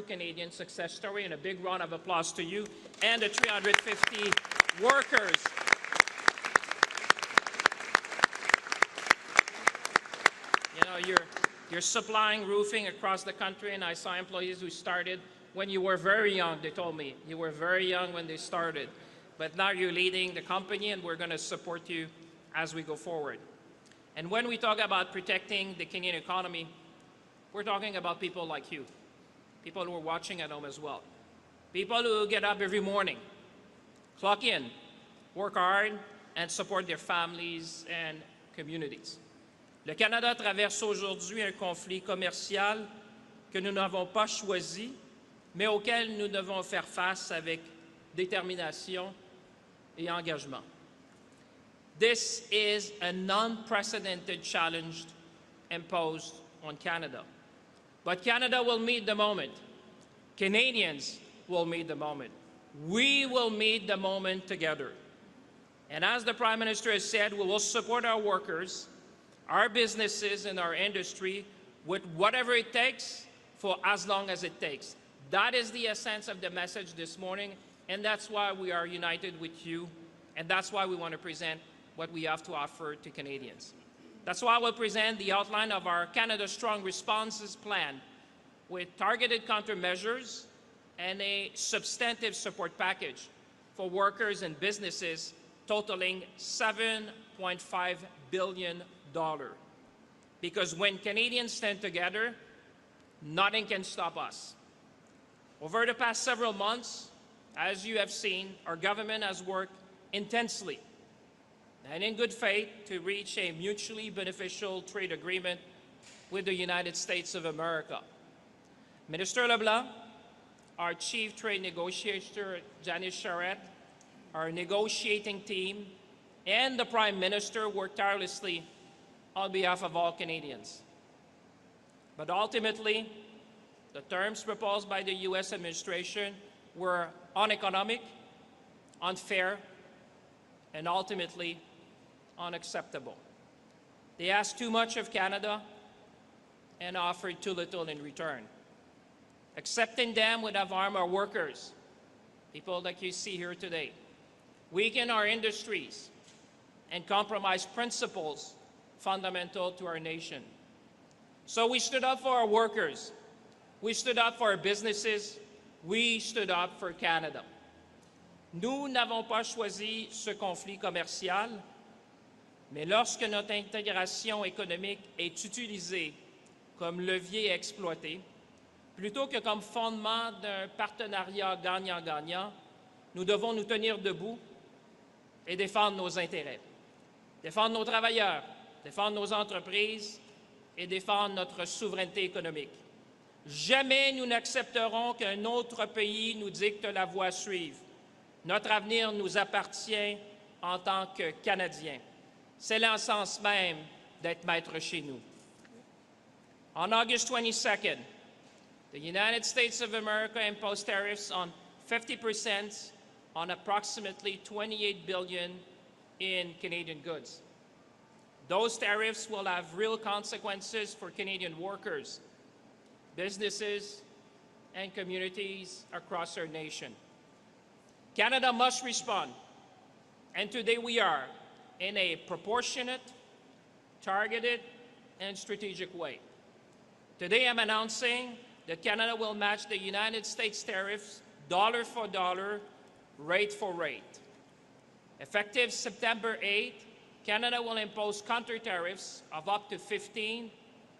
Canadian success story, and a big round of applause to you and the 350 workers. You know, you're supplying roofing across the country, and I saw employees who started when you were very young. They told me you were very young when they started, but now you're leading the company, and we're going to support you as we go forward. And when we talk about protecting the Canadian economy, we're talking about people like you, people who are watching at home as well, people who get up every morning, clock in, work hard, and support their families and communities. Le Canada traverse aujourd'hui un conflit commercial que nous n'avons pas choisi, mais auquel nous devons faire face avec détermination et engagement. This is an unprecedented challenge imposed on Canada. But Canada will meet the moment. Canadians will meet the moment. We will meet the moment together. And as the Prime Minister has said, we will support our workers, our businesses, and our industry with whatever it takes for as long as it takes. That is the essence of the message this morning, and that's why we are united with you, and that's why we want to present what we have to offer to Canadians. That's why we'll present the outline of our Canada Strong Responses Plan with targeted countermeasures and a substantive support package for workers and businesses totaling $7.5 billion. Because when Canadians stand together, nothing can stop us. Over the past several months, as you have seen, our government has worked intensely and in good faith to reach a mutually beneficial trade agreement with the United States of America. Minister LeBlanc, our Chief Trade Negotiator, Janice Charette, our negotiating team, and the Prime Minister worked tirelessly on behalf of all Canadians. But ultimately, the terms proposed by the U.S. administration were uneconomic, unfair, and ultimately unacceptable. They asked too much of Canada and offered too little in return. Accepting them would have harmed our workers, people like you see here today, weaken our industries, and compromise principles fundamental to our nation. So we stood up for our workers, we stood up for our businesses, we stood up for Canada. Nous n'avons pas choisi ce conflit commercial, mais lorsque notre intégration économique est utilisée comme levier à exploiter, plutôt que comme fondement d'un partenariat gagnant-gagnant, nous devons nous tenir debout et défendre nos intérêts, défendre nos travailleurs, défendre nos entreprises et défendre notre souveraineté économique. Jamais nous n'accepterons qu'un autre pays nous dicte la voie à suivre. Notre avenir nous appartient en tant que Canadiens. C'est l'essence même d'être maître chez nous. On August 22nd, the United States of America imposed tariffs on 50% on approximately $28 billion in Canadian goods. Those tariffs will have real consequences for Canadian workers, businesses, and communities across our nation. Canada must respond, and today we are, in a proportionate, targeted, and strategic way. Today I'm announcing that Canada will match the United States tariffs dollar for dollar, rate for rate. Effective September 8th, Canada will impose counter tariffs of up to 15,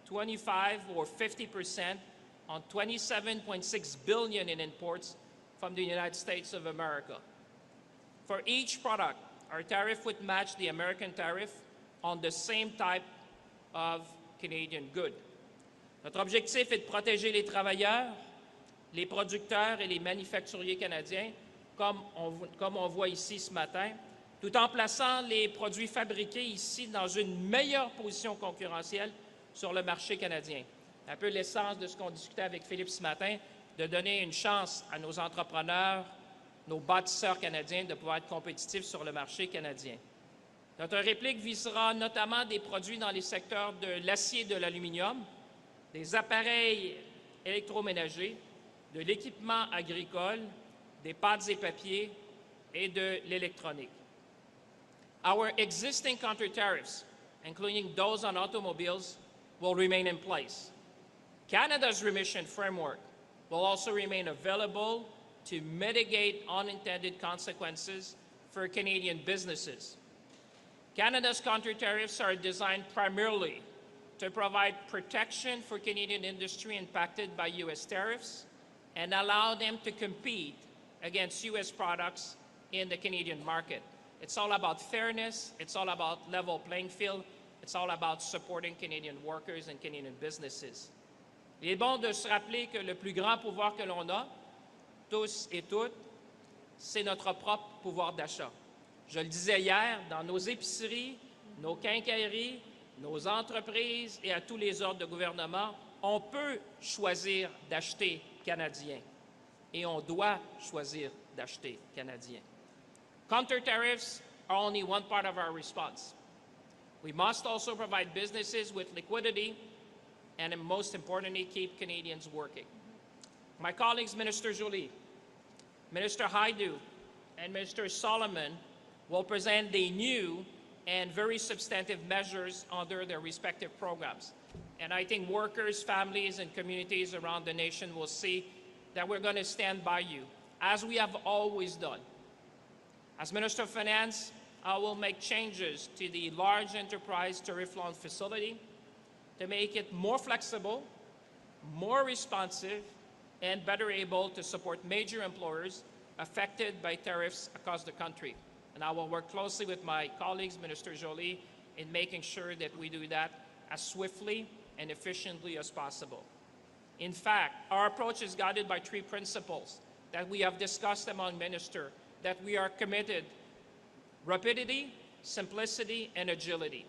25, or 50% on $27.6 billion in imports from the United States of America. For each product, our tariff would match the American tariff on the same type of Canadian good. Notre objectif est de protéger les travailleurs, les producteurs et les manufacturiers canadiens, comme on voit ici ce matin, tout en plaçant les produits fabriqués ici dans une meilleure position concurrentielle sur le marché canadien. Un peu l'essence de ce qu'on discutait avec Philippe ce matin, de donner une chance à nos entrepreneurs, nos bâtisseurs canadiens de pouvoir être compétitifs sur le marché canadien. Notre réplique visera notamment des produits dans les secteurs de l'acier et de l'aluminium, des appareils électroménagers, de l'équipement agricole, des pâtes et papiers et de l'électronique. Our existing counter-tariffs, including those on automobiles, will remain in place. Canada's remission framework will also remain available to mitigate unintended consequences for Canadian businesses. Canada's counter-tariffs are designed primarily to provide protection for Canadian industry impacted by U.S. tariffs and allow them to compete against U.S. products in the Canadian market. It's all about fairness, it's all about level playing field, it's all about supporting Canadian workers and Canadian businesses. Il est bon de se rappeler que le plus grand pouvoir que l'on a, tous et toutes, c'est notre propre pouvoir d'achat. Je le disais hier, dans nos épiceries, nos quincailleries, nos entreprises et à tous les ordres de gouvernement, on peut choisir d'acheter canadien et on doit choisir d'acheter canadien. Counter-tariffs are only one part of our response. We must also provide businesses with liquidity and, most importantly, keep Canadians working. My colleagues, Minister Joly, Minister Hajdu, and Minister Solomon will present the new and very substantive measures under their respective programs. And I think workers, families, and communities around the nation will see that we're going to stand by you, as we have always done. As Minister of Finance, I will make changes to the large enterprise tariff loan facility to make it more flexible, more responsive, and better able to support major employers affected by tariffs across the country. And I will work closely with my colleagues, Minister Joly, in making sure that we do that as swiftly and efficiently as possible. In fact, our approach is guided by three principles that we have discussed among ministers, that we are committed: rapidity, simplicity, and agility.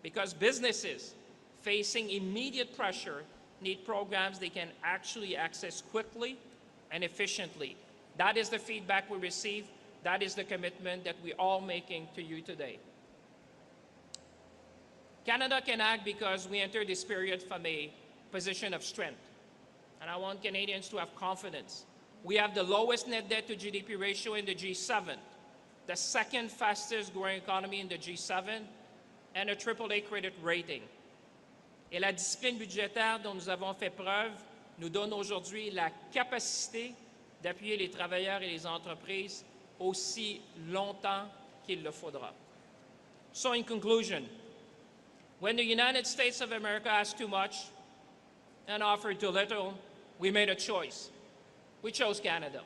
Because businesses facing immediate pressure need programs they can actually access quickly and efficiently. That is the feedback we receive. That is the commitment that we're all making to you today. Canada can act because we entered this period from a position of strength. And I want Canadians to have confidence. We have the lowest net debt to GDP ratio in the G7, the second fastest growing economy in the G7, and a AAA credit rating. Et la discipline budgétaire dont nous avons fait preuve nous donne aujourd'hui la capacité d'appuyer les travailleurs et les entreprises aussi longtemps qu'il le faudra. So in conclusion, when the United States of America asked too much and offered too little, we made a choice. We chose Canada.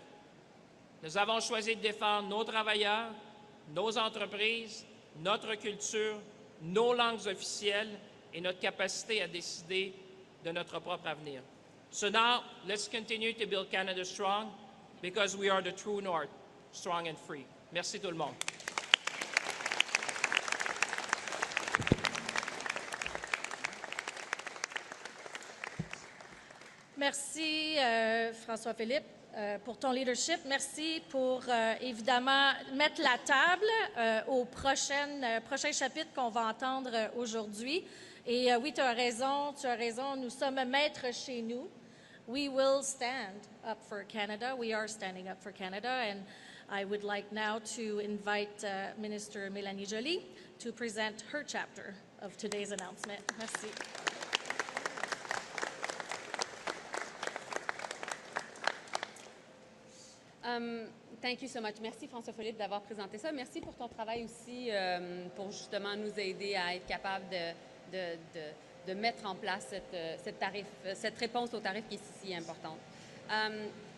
Nous avons choisi de défendre nos travailleurs, nos entreprises, notre culture, nos langues officielles et notre capacité à décider de notre propre avenir. So now, let's continue to build Canada strong because we are the true north, strong and free. Merci tout le monde. Merci François-Philippe pour ton leadership. Merci pour évidemment mettre la table au prochain chapitre qu'on va entendre aujourd'hui. Et oui, tu as raison, nous sommes maîtres chez nous. We will stand up for Canada. We are standing up for Canada. And I would like now to invite Minister Mélanie Joly to present her chapter of today's announcement. Merci. Thank you so much. Merci François-Philippe d'avoir présenté ça. Merci pour ton travail aussi pour justement nous aider à être capable de mettre en place cette réponse au tarif qui est si importante.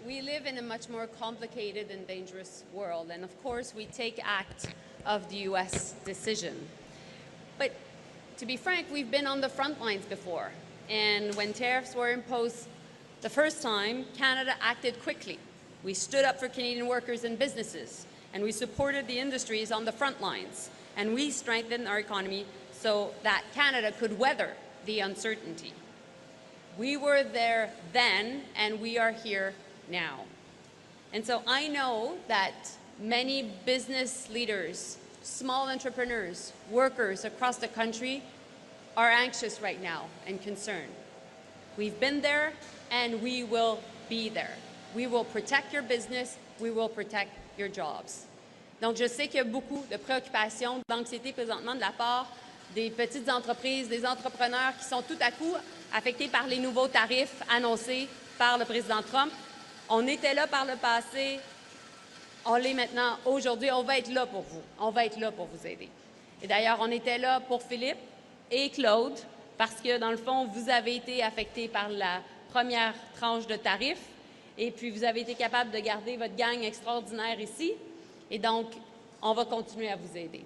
We live in a much more complicated and dangerous world, and of course we take act of the U.S. decision. But to be frank, we've been on the front lines before, and when tariffs were imposed the first time, Canada acted quickly. We stood up for Canadian workers and businesses, and we supported the industries on the front lines, and we strengthened our economy so that Canada could weather the uncertainty. We were there then, and we are here now. And so I know that many business leaders, small entrepreneurs, workers across the country are anxious right now and concerned. We've been there, and we will be there. We will protect your business. We will protect your jobs. Donc, je sais qu'il y a beaucoup de préoccupations, d'anxiété présentement de la part des petites entreprises, des entrepreneurs qui sont tout à coup affectés par les nouveaux tarifs annoncés par le président Trump. On était là par le passé, on l'est maintenant. Aujourd'hui, on va être là pour vous. On va être là pour vous aider. Et d'ailleurs, on était là pour Philippe et Claude parce que, dans le fond, vous avez été affectés par la première tranche de tarifs et puis vous avez été capable de garder votre gang extraordinaire ici. Et donc, on va continuer à vous aider.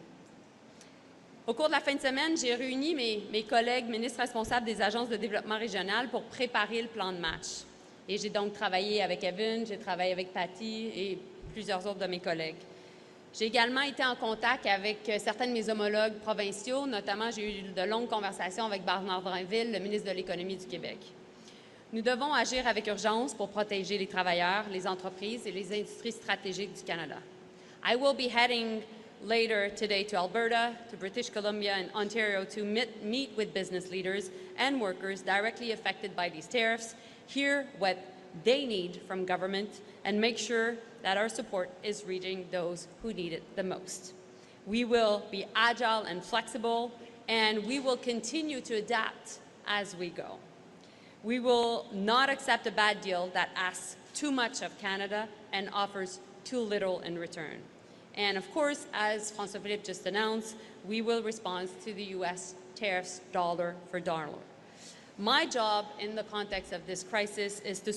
Au cours de la fin de semaine, j'ai réuni mes collègues ministres responsables des agences de développement régional pour préparer le plan de match. Et j'ai donc travaillé avec Evan, j'ai travaillé avec Patty et plusieurs autres de mes collègues. J'ai également été en contact avec certains de mes homologues provinciaux, notamment j'ai eu de longues conversations avec Bernard Drinville, le ministre de l'Économie du Québec. Nous devons agir avec urgence pour protéger les travailleurs, les entreprises et les industries stratégiques du Canada. I will be heading later today to Alberta, to British Columbia and Ontario to meet with business leaders and workers directly affected by these tariffs, hear what they need from government, and make sure that our support is reaching those who need it the most. We will be agile and flexible, and we will continue to adapt as we go. We will not accept a bad deal that asks too much of Canada and offers too little in return. And of course, as François-Philippe just announced, we will respond to the U.S. tariffs dollar for dollar. My job in the context of this crisis is to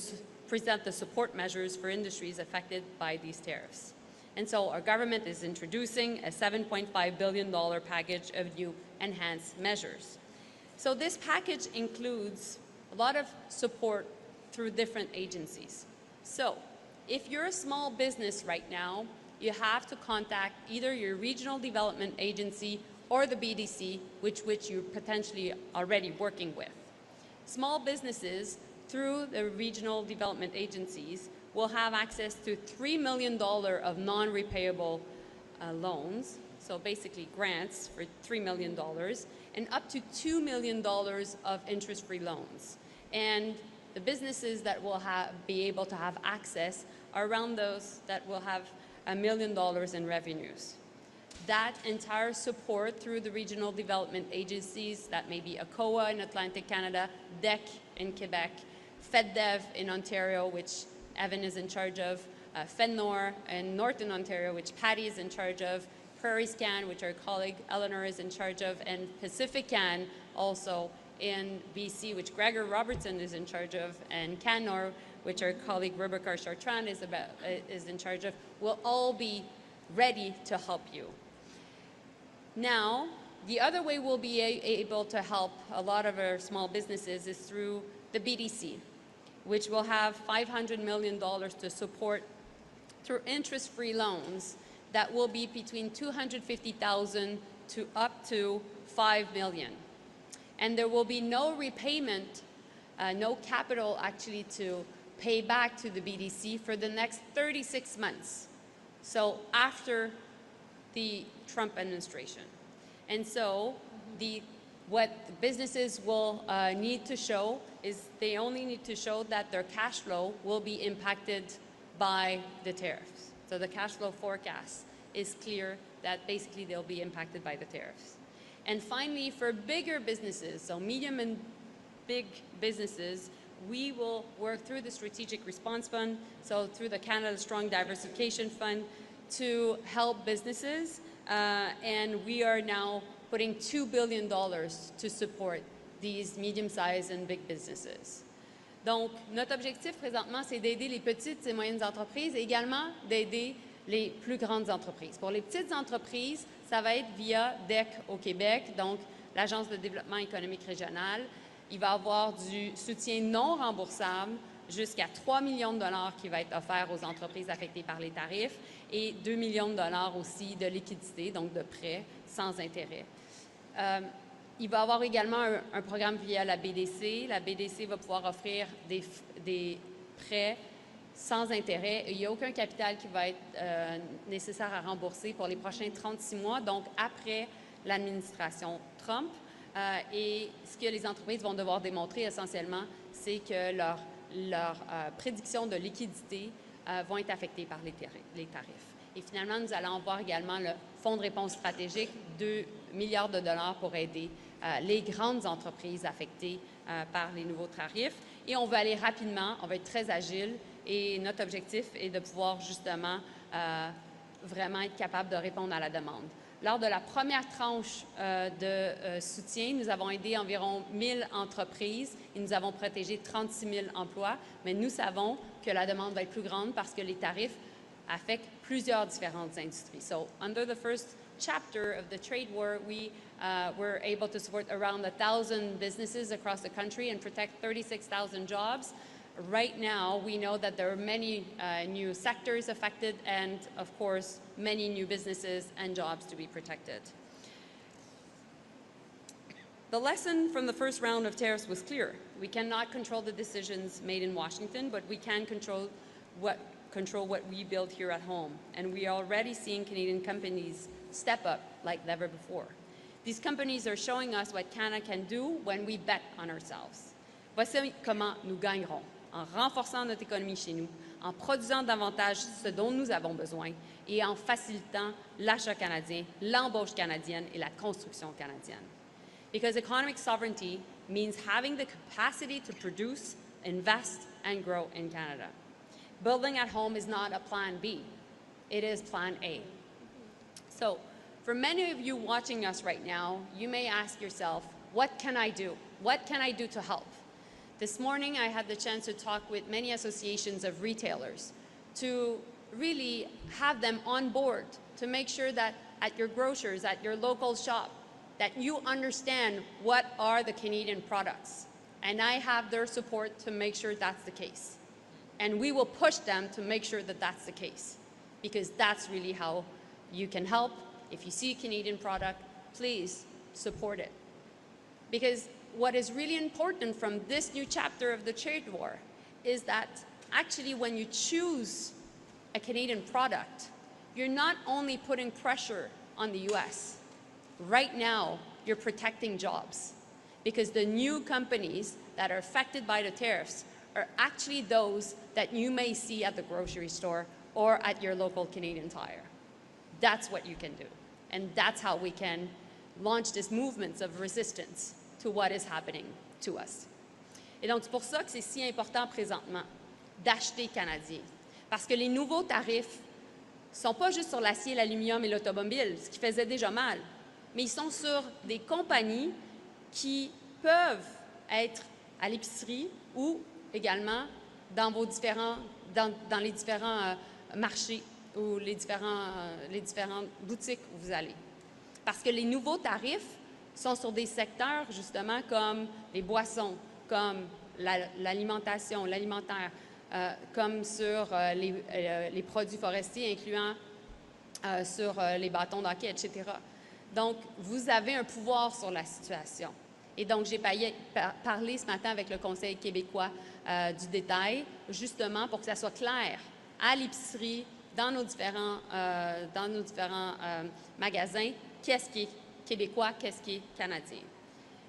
present the support measures for industries affected by these tariffs. And so our government is introducing a $7.5 billion package of new enhanced measures. So this package includes a lot of support through different agencies. So if you're a small business right now, you have to contact either your regional development agency or the BDC, which you're potentially already working with. Small businesses, through the regional development agencies, will have access to $3 million of non-repayable loans, so basically grants for $3 million, and up to $2 million of interest-free loans. And the businesses that will be able to have access are around those that will have $1 million in revenues. That entire support through the regional development agencies, that may be ACOA in Atlantic Canada, DEC in Quebec, FedDev in Ontario, which Evan is in charge of, FedNor in Northern Ontario, which Patty is in charge of, Prairie Scan, which our colleague Eleanor is in charge of, and Pacifican also in BC, which Gregor Robertson is in charge of, and Canor, which our colleague Rebecca Chartrand is in charge of, will all be ready to help you. Now, the other way we'll be able to help a lot of our small businesses is through the BDC, which will have $500 million to support through interest-free loans that will be between $250,000 to up to $5 million. And there will be no repayment, no capital actually to pay back to the BDC for the next 36 months. So after the Trump administration. And so what businesses will need to show is they only need to show that their cash flow will be impacted by the tariffs. So the cash flow forecast is clear that basically they'll be impacted by the tariffs. And finally, for bigger businesses, so medium and big businesses, we will work through the Strategic Response Fund, so through the Canada Strong Diversification Fund, to help businesses. And we are now putting $2 billion to support these medium-sized and big businesses. Donc, notre objectif présentement, c'est d'aider les petites et moyennes entreprises et également d'aider les plus grandes entreprises. Pour les petites entreprises, ça va être via DEC au Québec, donc l'Agence de développement économique régional. Il va y avoir du soutien non remboursable jusqu'à 3 millions de dollars qui va être offert aux entreprises affectées par les tarifs et 2 millions de dollars aussi de liquidité, donc de prêts sans intérêt. Il va y avoir également un programme via la BDC. La BDC va pouvoir offrir des prêts sans intérêt. Il n'y a aucun capital qui va être nécessaire à rembourser pour les prochains 36 mois, donc après l'administration Trump. Et ce que les entreprises vont devoir démontrer essentiellement, c'est que leur leurs prédictions de liquidité vont être affectées par les tarifs. Et finalement, nous allons voir également le Fonds de réponse stratégique, 2 milliards de dollars pour aider les grandes entreprises affectées par les nouveaux tarifs. Et on va aller rapidement, on va être très agile et notre objectif est de pouvoir justement vraiment être capable de répondre à la demande. Lors de la première tranche de soutien, nous avons aidé environ 1000 entreprises et nous avons protégé 36 000 emplois, mais nous savons que la demande va être plus grande parce que les tarifs affectent plusieurs différentes industries. So, under the first chapter of the trade war, we were able to support around 1,000 businesses across the country and protect 36,000 jobs. Right now, we know that there are many new sectors affected and, of course, many new businesses and jobs to be protected. The lesson from the first round of tariffs was clear. We cannot control the decisions made in Washington, but we can control what we build here at home. And we are already seeing Canadian companies step up like never before. These companies are showing us what Canada can do when we bet on ourselves. Voici comment nous gagnerons, en renforçant notre économie chez nous, en produisant davantage ce dont nous avons besoin et en facilitant l'achat canadien, l'embauche canadienne et la construction canadienne. Because economic sovereignty means having the capacity to produce, invest, and grow in Canada. Building at home is not a plan B. It is plan A. So, for many of you watching us right now, you may ask yourself, what can I do? What can I do to help? This morning, I had the chance to talk with many associations of retailers to really have them on board to make sure that at your grocers, at your local shop, that you understand what are the Canadian products. And I have their support to make sure that's the case. And we will push them to make sure that that's the case, because that's really how you can help. If you see a Canadian product, please support it. Because what is really important from this new chapter of the trade war is that actually when you choose a Canadian product, you're not only putting pressure on the US. Right now, you're protecting jobs, because the new companies that are affected by the tariffs are actually those that you may see at the grocery store or at your local Canadian Tire. That's what you can do. And that's how we can launch this movement of resistance to what is happening to us. Et donc, c'est pour ça que c'est si important présentement d'acheter canadien. Parce que les nouveaux tarifs ne sont pas juste sur l'acier, l'aluminium et l'automobile, ce qui faisait déjà mal, mais ils sont sur des compagnies qui peuvent être à l'épicerie ou également dans les différents marchés ou les différentes boutiques où vous allez. Parce que les nouveaux tarifs sont sur des secteurs, justement, comme les boissons, comme l'alimentation, l'alimentaire, comme sur les produits forestiers, incluant sur les bâtons d'hockey, etc. Donc, vous avez un pouvoir sur la situation. Et donc, j'ai parlé ce matin avec le Conseil québécois du détail, justement pour que ça soit clair à l'épicerie, dans nos différents magasins, qu'est-ce qui est québécois, qu'est-ce qui est canadien.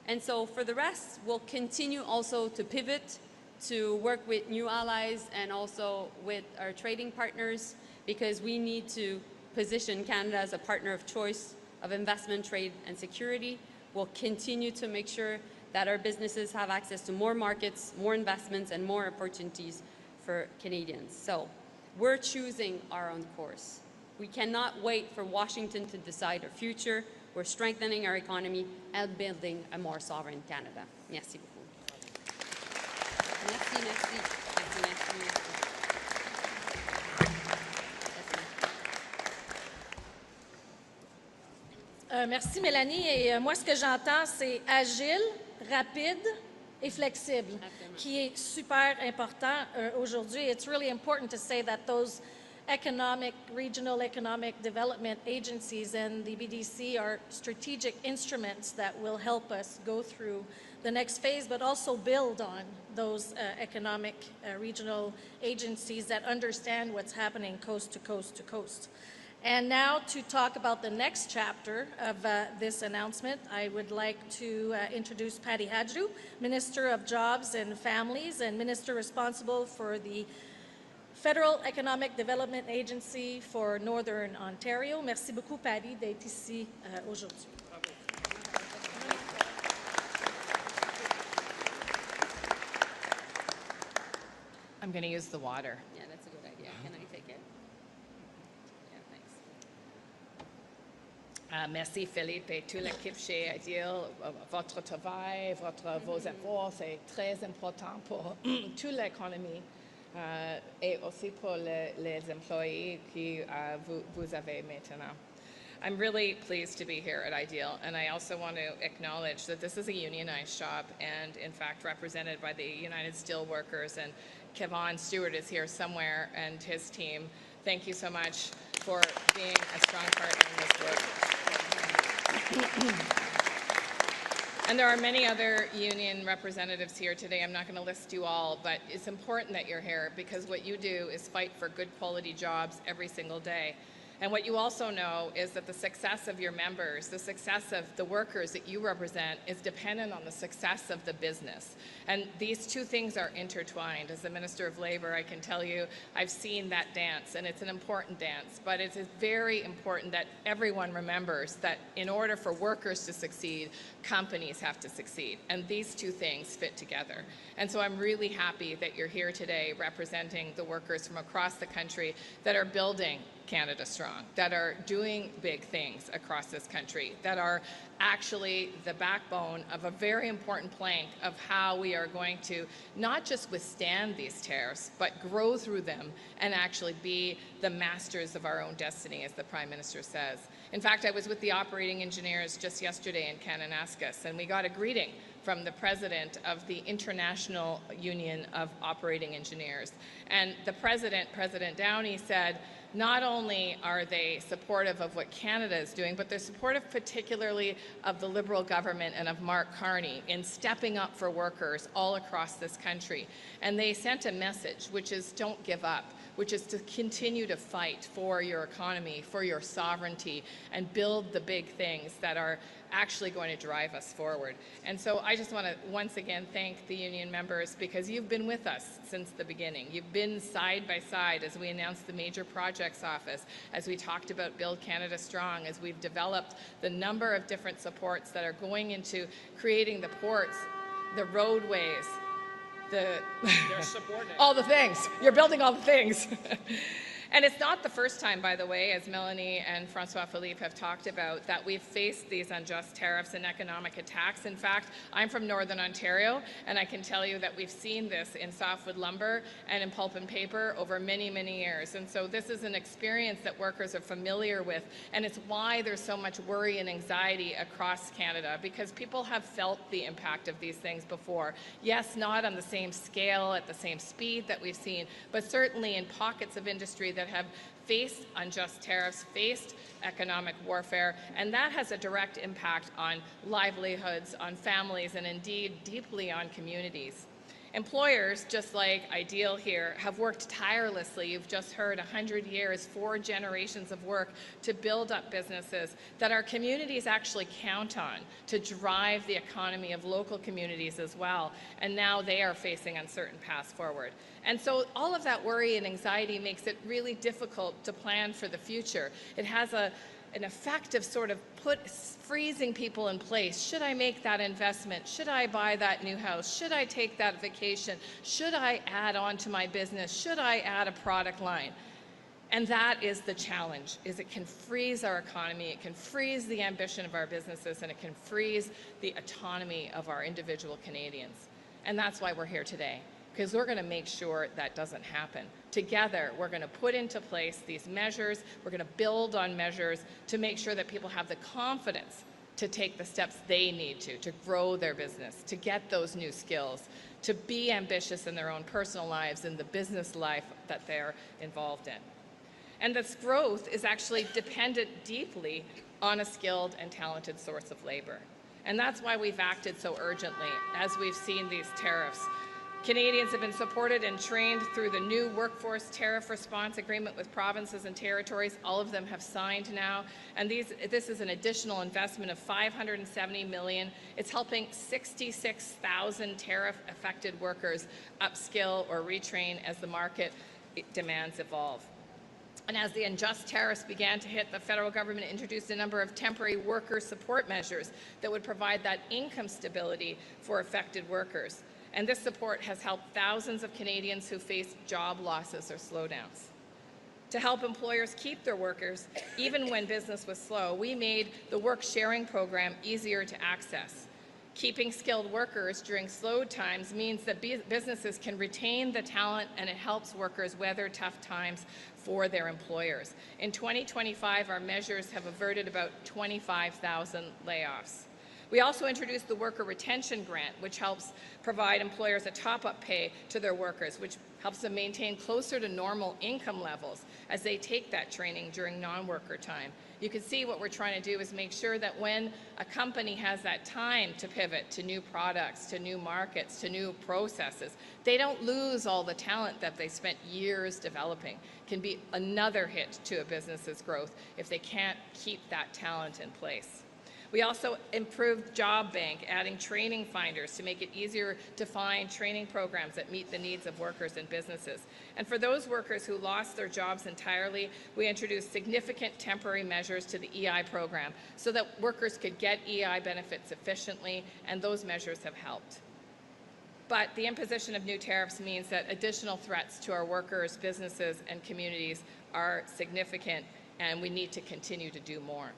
And so, for the rest, we'll continue also to pivot, to work with new allies and also with our trading partners, because we need to position Canada as a partner of choice of investment, trade, and security. We'll continue to make sure that our businesses have access to more markets, more investments, and more opportunities for Canadians. So we're choosing our own course. We cannot wait for Washington to decide our future. We're strengthening our economy and building a more sovereign Canada. Merci beaucoup. Merci, merci. Merci, merci. Merci Mélanie. Et moi, ce que j'entends, c'est agile, rapide et flexible, qui est super important aujourd'hui. It's really important to say that those regional economic development agencies and the BDC are strategic instruments that will help us go through the next phase, but also build on those regional agencies that understand what's happening coast to coast to coast. And now to talk about the next chapter of this announcement, I would like to introduce Patty Hadjou, Minister of Jobs and Families and Minister responsible for the Federal Economic Development Agency for Northern Ontario. Merci beaucoup, Patty, d'être ici aujourd'hui. I'm going to use the water. Yeah, that's a good idea. Can I take it? Yeah, thanks. Merci Philippe et toute l'équipe chez Ideal. Votre travail, vos efforts, c'est très important pour toute l'économie et aussi pour les employés que vous avez maintenant. I'm really pleased to be here at Ideal, and I also want to acknowledge that this is a unionized shop and, in fact, represented by the United Steelworkers, and Kevon Stewart is here somewhere, and his team. Thank you so much for being a strong partner in this work. And there are many other union representatives here today. I'm not going to list you all, but it's important that you're here because what you do is fight for good quality jobs every single day. And what you also know is that the success of your members, the success of the workers that you represent is dependent on the success of the business. And these two things are intertwined. As the Minister of Labor, I can tell you I've seen that dance, and it's an important dance. But it's very important that everyone remembers that in order for workers to succeed, companies have to succeed. And these two things fit together. And so I'm really happy that you're here today representing the workers from across the country that are building Canada Strong, that are doing big things across this country, that are actually the backbone of a very important plank of how we are going to not just withstand these tariffs, but grow through them and actually be the masters of our own destiny, as the Prime Minister says. In fact, I was with the operating engineers just yesterday in Kananaskis, and we got a greeting from the president of the International Union of Operating Engineers. And the president, President Downey, said, not only are they supportive of what Canada is doing, but they're supportive particularly of the Liberal government and of Mark Carney in stepping up for workers all across this country. And they sent a message, which is don't give up, which is to continue to fight for your economy, for your sovereignty, and build the big things that are actually going to drive us forward. And so I just want to once again thank the union members because you've been with us since the beginning. You've been side by side as we announced the Major Projects Office, as we talked about Build Canada Strong, as we've developed the number of different supports that are going into creating the ports, the roadways, They're supporting all the things. You're building all the things. And it's not the first time, by the way, as Melanie and Francois Philippe have talked about, that we've faced these unjust tariffs and economic attacks. In fact, I'm from Northern Ontario, and I can tell you that we've seen this in softwood lumber and in pulp and paper over many, many years. And so this is an experience that workers are familiar with, and it's why there's so much worry and anxiety across Canada, because people have felt the impact of these things before. Yes, not on the same scale, at the same speed that we've seen, but certainly in pockets of industry that have faced unjust tariffs, faced economic warfare, and that has a direct impact on livelihoods, on families, and indeed deeply on communities. Employers, just like Ideal here, have worked tirelessly. You've just heard 100 years, 4 generations of work to build up businesses that our communities actually count on to drive the economy of local communities as well. And now they are facing uncertain paths forward. And so all of that worry and anxiety makes it really difficult to plan for the future. It has an effect of sort of freezing people in place. Should I make that investment? Should I buy that new house? Should I take that vacation? Should I add on to my business? Should I add a product line? And that is the challenge, is it can freeze our economy, it can freeze the ambition of our businesses, and it can freeze the autonomy of our individual Canadians. And that's why we're here today, because we're going to make sure that doesn't happen. Together, we're going to put into place these measures, we're going to build on measures to make sure that people have the confidence to take the steps they need to grow their business, to get those new skills, to be ambitious in their own personal lives and the business life that they're involved in. And this growth is actually dependent deeply on a skilled and talented source of labor. And that's why we've acted so urgently as we've seen these tariffs Canadians have been supported and trained through the new workforce tariff response agreement with provinces and territories. All of them have signed now. And this is an additional investment of $570 million. It's helping 66,000 tariff-affected workers upskill or retrain as the market demands evolve. And as the unjust tariffs began to hit, the federal government introduced a number of temporary worker support measures that would provide that income stability for affected workers. And this support has helped thousands of Canadians who face job losses or slowdowns. To help employers keep their workers, even when business was slow, we made the work sharing program easier to access. Keeping skilled workers during slow times means that businesses can retain the talent, and it helps workers weather tough times for their employers. In 2025, our measures have averted about 25,000 layoffs. We also introduced the Worker Retention Grant, which helps provide employers a top-up pay to their workers, which helps them maintain closer to normal income levels as they take that training during non-worker time. You can see what we're trying to do is make sure that when a company has that time to pivot to new products, to new markets, to new processes, they don't lose all the talent that they spent years developing. It can be another hit to a business's growth if they can't keep that talent in place. We also improved Job Bank, adding training finders to make it easier to find training programs that meet the needs of workers and businesses. And for those workers who lost their jobs entirely, we introduced significant temporary measures to the EI program so that workers could get EI benefits efficiently, and those measures have helped. But the imposition of new tariffs means that additional threats to our workers, businesses, and communities are significant, and we need to continue to do more.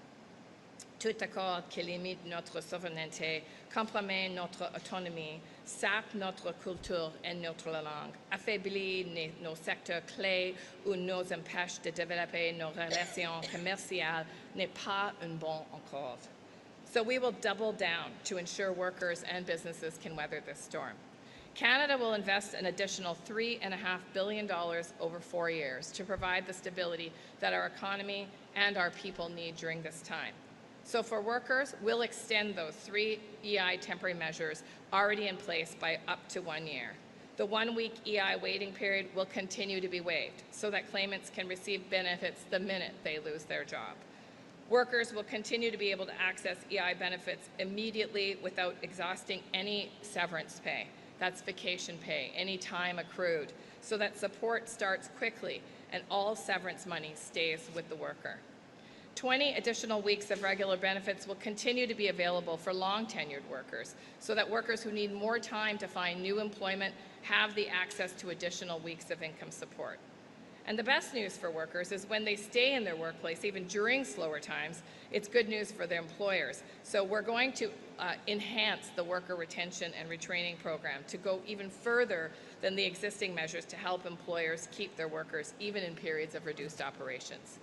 Tout accord qui limite notre souveraineté, compromet notre autonomie, sape notre culture et notre langue, affaiblit nos secteurs clés ou nous empêche de développer nos relations commerciales n'est pas un bon accord. So we will double down to ensure workers and businesses can weather this storm. Canada will invest an additional $3.5 billion over 4 years to provide the stability that our economy and our people need during this time. So for workers, we'll extend those 3 EI temporary measures already in place by up to 1 year. The 1-week EI waiting period will continue to be waived so that claimants can receive benefits the minute they lose their job. Workers will continue to be able to access EI benefits immediately without exhausting any severance pay. That's vacation pay, any time accrued, so that support starts quickly and all severance money stays with the worker. 20 additional weeks of regular benefits will continue to be available for long-tenured workers so that workers who need more time to find new employment have the access to additional weeks of income support. And the best news for workers is when they stay in their workplace, even during slower times, it's good news for their employers. So we're going to enhance the worker retention and retraining program to go even further than the existing measures to help employers keep their workers even in periods of reduced operations.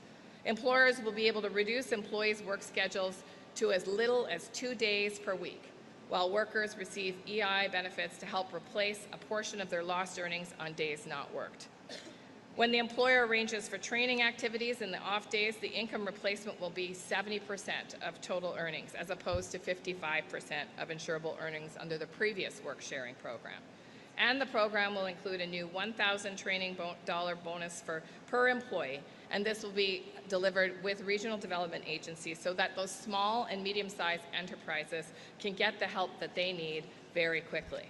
Employers will be able to reduce employees' work schedules to as little as 2 days per week, while workers receive EI benefits to help replace a portion of their lost earnings on days not worked. When the employer arranges for training activities in the off days, the income replacement will be 70% of total earnings, as opposed to 55% of insurable earnings under the previous work-sharing program. And the program will include a new $1,000 training dollar bonus per employee, and this will be delivered with regional development agencies so that those small and medium-sized enterprises can get the help that they need very quickly.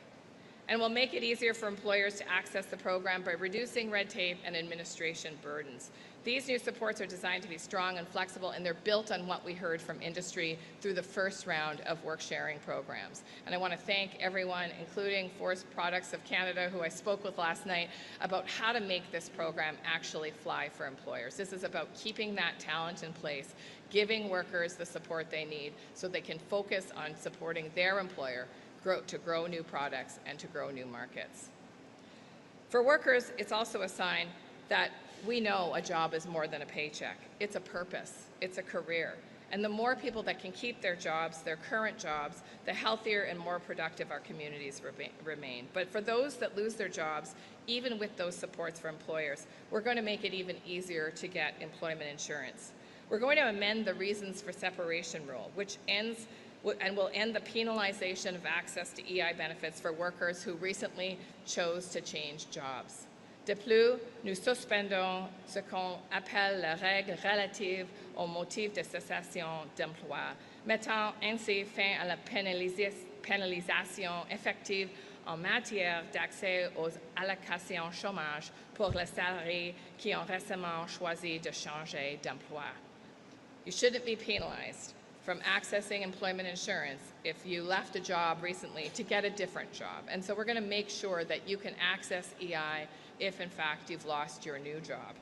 And we'll make it easier for employers to access the program by reducing red tape and administration burdens. These new supports are designed to be strong and flexible, and they're built on what we heard from industry through the first round of work-sharing programs. And I want to thank everyone, including Forest Products of Canada, who I spoke with last night, about how to make this program actually fly for employers. This is about keeping that talent in place, giving workers the support they need so they can focus on supporting their employer to grow new products and to grow new markets. For workers, it's also a sign that we know a job is more than a paycheck. It's a purpose. It's a career. And the more people that can keep their jobs, their current jobs, the healthier and more productive our communities remain. But for those that lose their jobs, even with those supports for employers, we're going to make it even easier to get employment insurance. We're going to amend the reasons for separation rule, which ends and will end the penalization of access to EI benefits for workers who recently chose to change jobs. De plus, nous suspendons ce qu'on appelle la règle relative aux motifs de cessation d'emploi, mettant ainsi fin à la pénalisation effective en matière d'accès aux allocations chômage pour les salariés qui ont récemment choisi de changer d'emploi. You shouldn't be penalized from accessing employment insurance if you left a job recently to get a different job. And so we're going to make sure that you can access EI if, in fact, you've lost your new job.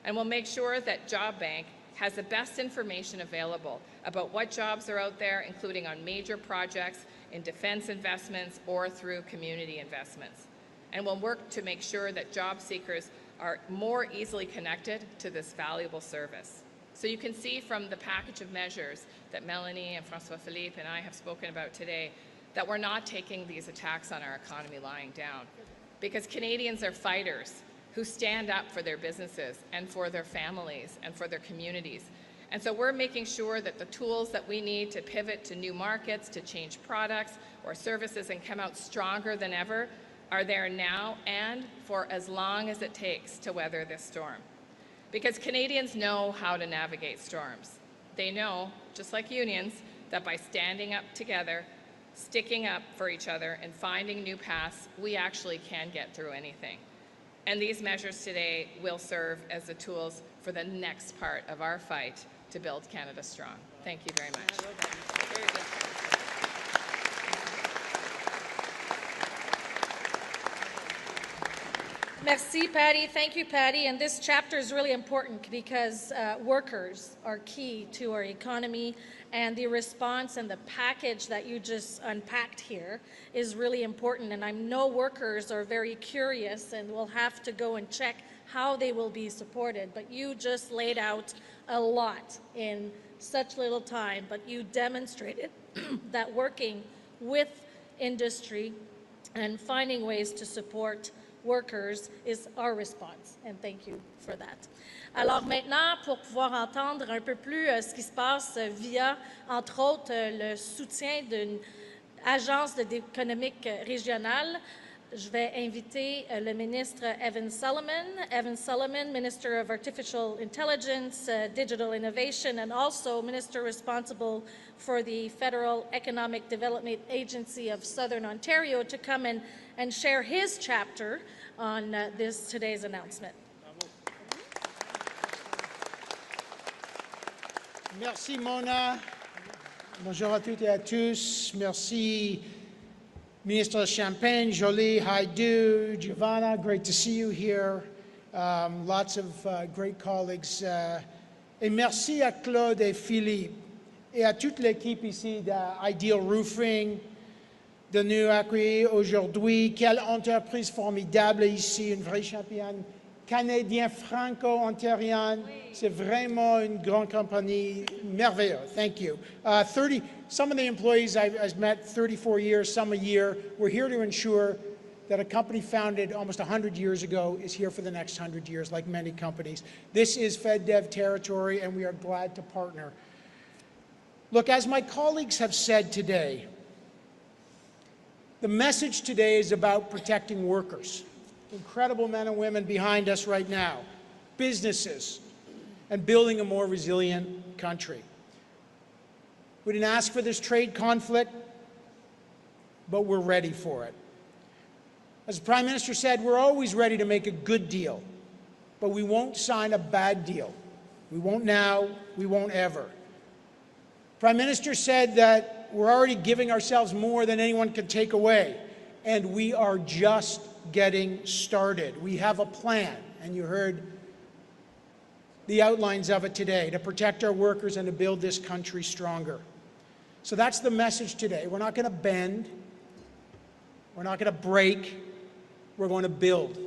And we'll make sure that Job Bank has the best information available about what jobs are out there, including on major projects, in defense investments, or through community investments. And we'll work to make sure that job seekers are more easily connected to this valuable service. So you can see from the package of measures that Melanie and François-Philippe and I have spoken about today that we're not taking these attacks on our economy lying down, because Canadians are fighters who stand up for their businesses and for their families and for their communities. And so we're making sure that the tools that we need to pivot to new markets, to change products or services and come out stronger than ever are there now and for as long as it takes to weather this storm. Because Canadians know how to navigate storms. They know, just like unions, that by standing up together, sticking up for each other, and finding new paths, we actually can get through anything. And these measures today will serve as the tools for the next part of our fight to build Canada strong. Thank you very much. Very good. Merci, Patty. Thank you, Patty. And this chapter is really important because workers are key to our economy, and the response and the package that you just unpacked here is really important. And I know workers are very curious and will have to go and check how they will be supported. But you just laid out a lot in such little time, but you demonstrated that working with industry and finding ways to support workers is our response, and thank you for that. Alors maintenant, pour pouvoir entendre un peu plus ce qui se passe via, entre autres, le soutien d'une agence économique régionale, je vais inviter le ministre Evan Solomon, Minister of Artificial Intelligence, Digital Innovation, and also Minister responsible for the Federal Economic Development Agency of Southern Ontario, to come and share his chapter on today's announcement. Merci, Mona. Bonjour à toutes et à tous. Merci, Minister Champagne, Jolie, Haidu, Giovanna. Great to see you here. Lots of great colleagues. Et merci à Claude et Philippe et à toute l'équipe ici d'Ideal Roofing de nous accueillir aujourd'hui. Quelle entreprise formidable ici, une vraie championne canadienne franco-ontarienne. C'est vraiment une grande compagnie merveilleuse. Thank you. Some of the employees I've met 34 years, some a year. We're here to ensure that a company founded almost 100 years ago is here for the next 100 years, like many companies. This is FedDev territory, and we are glad to partner. Look, as my colleagues have said today, the message today is about protecting workers. Incredible men and women behind us right now, businesses, and building a more resilient country. We didn't ask for this trade conflict, but we're ready for it. As the Prime Minister said, we're always ready to make a good deal, but we won't sign a bad deal. We won't now, we won't ever. Prime Minister said that we're already giving ourselves more than anyone can take away, and we are just getting started. We have a plan, and you heard the outlines of it today, to protect our workers and to build this country stronger. So that's the message today. We're not going to bend. We're not going to break. We're going to build.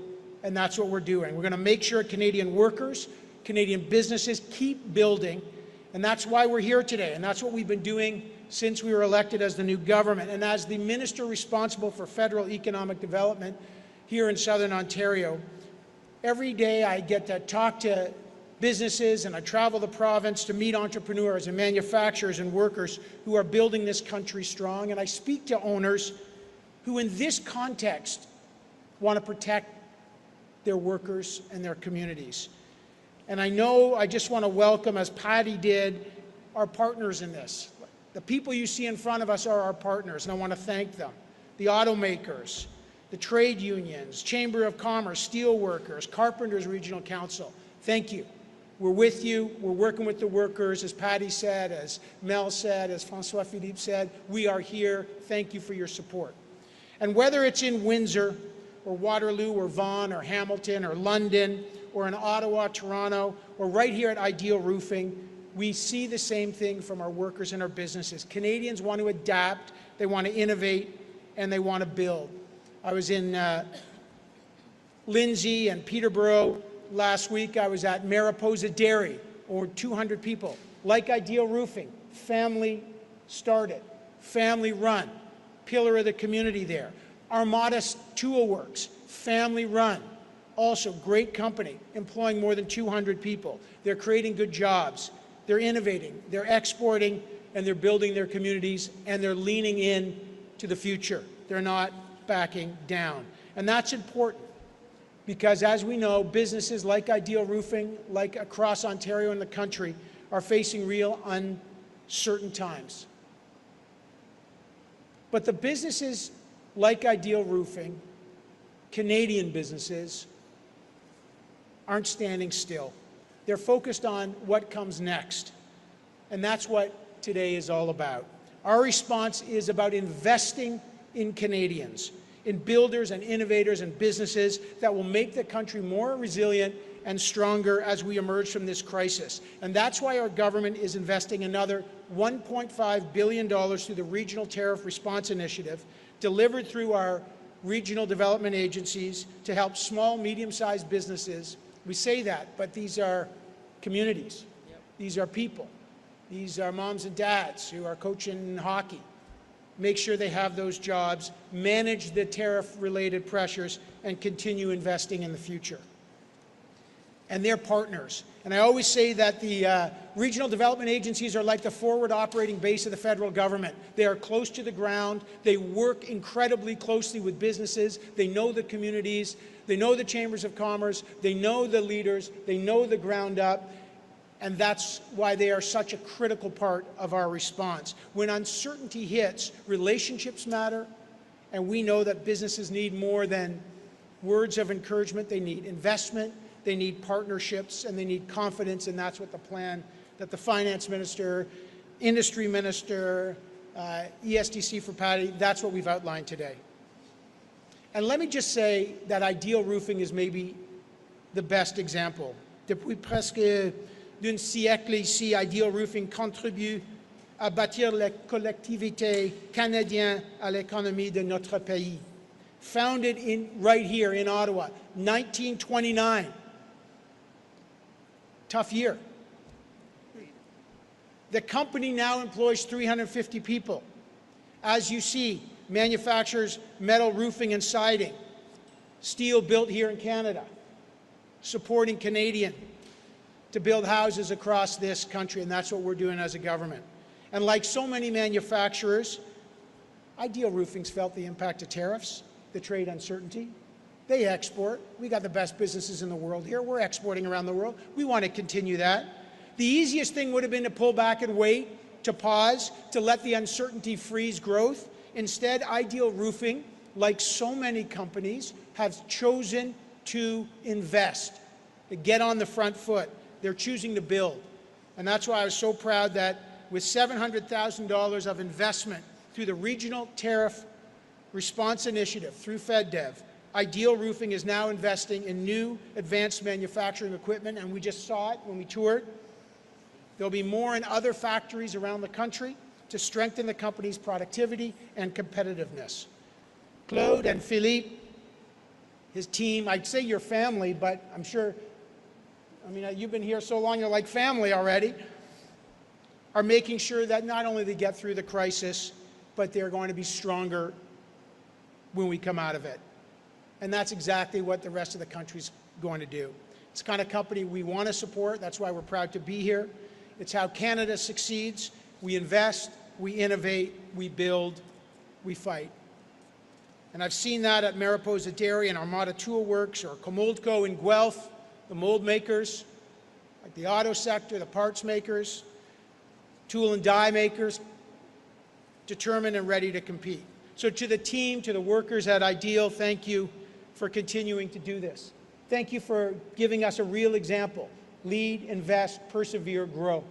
And that's what we're doing. We're going to make sure Canadian workers, Canadian businesses keep building. And that's why we're here today. And that's what we've been doing since we were elected as the new government. And as the minister responsible for federal economic development here in Southern Ontario, every day I get to talk to businesses, and I travel the province to meet entrepreneurs and manufacturers and workers who are building this country strong. And I speak to owners who, in this context, want to protect their workers and their communities. And I just want to welcome, as Patty did, our partners in this. The people you see in front of us are our partners, and I want to thank them. The automakers, the trade unions, Chamber of Commerce, steel workers, Carpenters Regional Council. Thank you. We're with you. We're working with the workers, as Patty said, as Mel said, as François Philippe said. We are here. Thank you for your support. And whether it's in Windsor or Waterloo or Vaughan or Hamilton or London or in Ottawa, Toronto, or right here at Ideal Roofing, we see the same thing from our workers and our businesses. Canadians want to adapt, they want to innovate, and they want to build. I was in Lindsay and Peterborough last week. I was at Mariposa Dairy, over 200 people. Like Ideal Roofing, family started, family run, pillar of the community there. Armada Tool Works, family run, also great company, employing more than 200 people. They're creating good jobs, they're innovating, they're exporting, and they're building their communities, and they're leaning in to the future. They're not backing down. And that's important because, as we know, businesses like Ideal Roofing, like across Ontario and the country, are facing real uncertain times. But the businesses like Ideal Roofing, Canadian businesses, aren't standing still. They're focused on what comes next. And that's what today is all about. Our response is about investing in Canadians, in builders and innovators and businesses that will make the country more resilient and stronger as we emerge from this crisis. And that's why our government is investing another $1.5 billion through the Regional Tariff Response Initiative, delivered through our regional development agencies to help small, medium-sized businesses. We say that, but these are communities. These are people. These are moms and dads who are coaching hockey. Make sure they have those jobs, manage the tariff-related pressures, and continue investing in the future. And they're partners. And I always say that the regional development agencies are like the forward operating base of the federal government. They are close to the ground. They work incredibly closely with businesses. They know the communities. They know the chambers of commerce. They know the leaders. They know the ground up. And that's why they are such a critical part of our response. When uncertainty hits, relationships matter, and we know that businesses need more than words of encouragement. They need investment, they need partnerships, and they need confidence, and that's what the plan that the finance minister, industry minister, ESDC for Patty, that's what we've outlined today. And let me just say that Ideal Roofing is maybe the best example. Depuis presque d'un siècle ici, Ideal Roofing contribue à bâtir la collectivité canadienne à l'économie de notre pays. Founded right here in Ottawa, 1929. Tough year. The company now employs 350 people. As you see, manufactures metal roofing and siding, steel built here in Canada, supporting Canadian to build houses across this country, and that's what we're doing as a government. And like so many manufacturers, Ideal Roofing's felt the impact of tariffs, the trade uncertainty. They export. We got the best businesses in the world here. We're exporting around the world. We want to continue that. The easiest thing would have been to pull back and wait, to pause, to let the uncertainty freeze growth. Instead, Ideal Roofing, like so many companies, have chosen to invest, to get on the front foot. They're choosing to build. And that's why I was so proud that with $700,000 of investment through the Regional Tariff Response Initiative, through FedDev, Ideal Roofing is now investing in new advanced manufacturing equipment, and we just saw it when we toured. There'll be more in other factories around the country to strengthen the company's productivity and competitiveness. Claude and Philippe, his team, I'd say your family, but I'm sure, you've been here so long, you're like family already, are making sure that not only they get through the crisis, but they're going to be stronger when we come out of it. And that's exactly what the rest of the country's going to do. It's the kind of company we want to support. That's why we're proud to be here. It's how Canada succeeds. We invest, we innovate, we build, we fight. And I've seen that at Mariposa Dairy and Armada Tool Works, or Comoldco in Guelph, the mold makers, like the auto sector, the parts makers, tool and die makers, determined and ready to compete. So to the team, to the workers at Ideal, thank you for continuing to do this. Thank you for giving us a real example. Lead, invest, persevere, grow.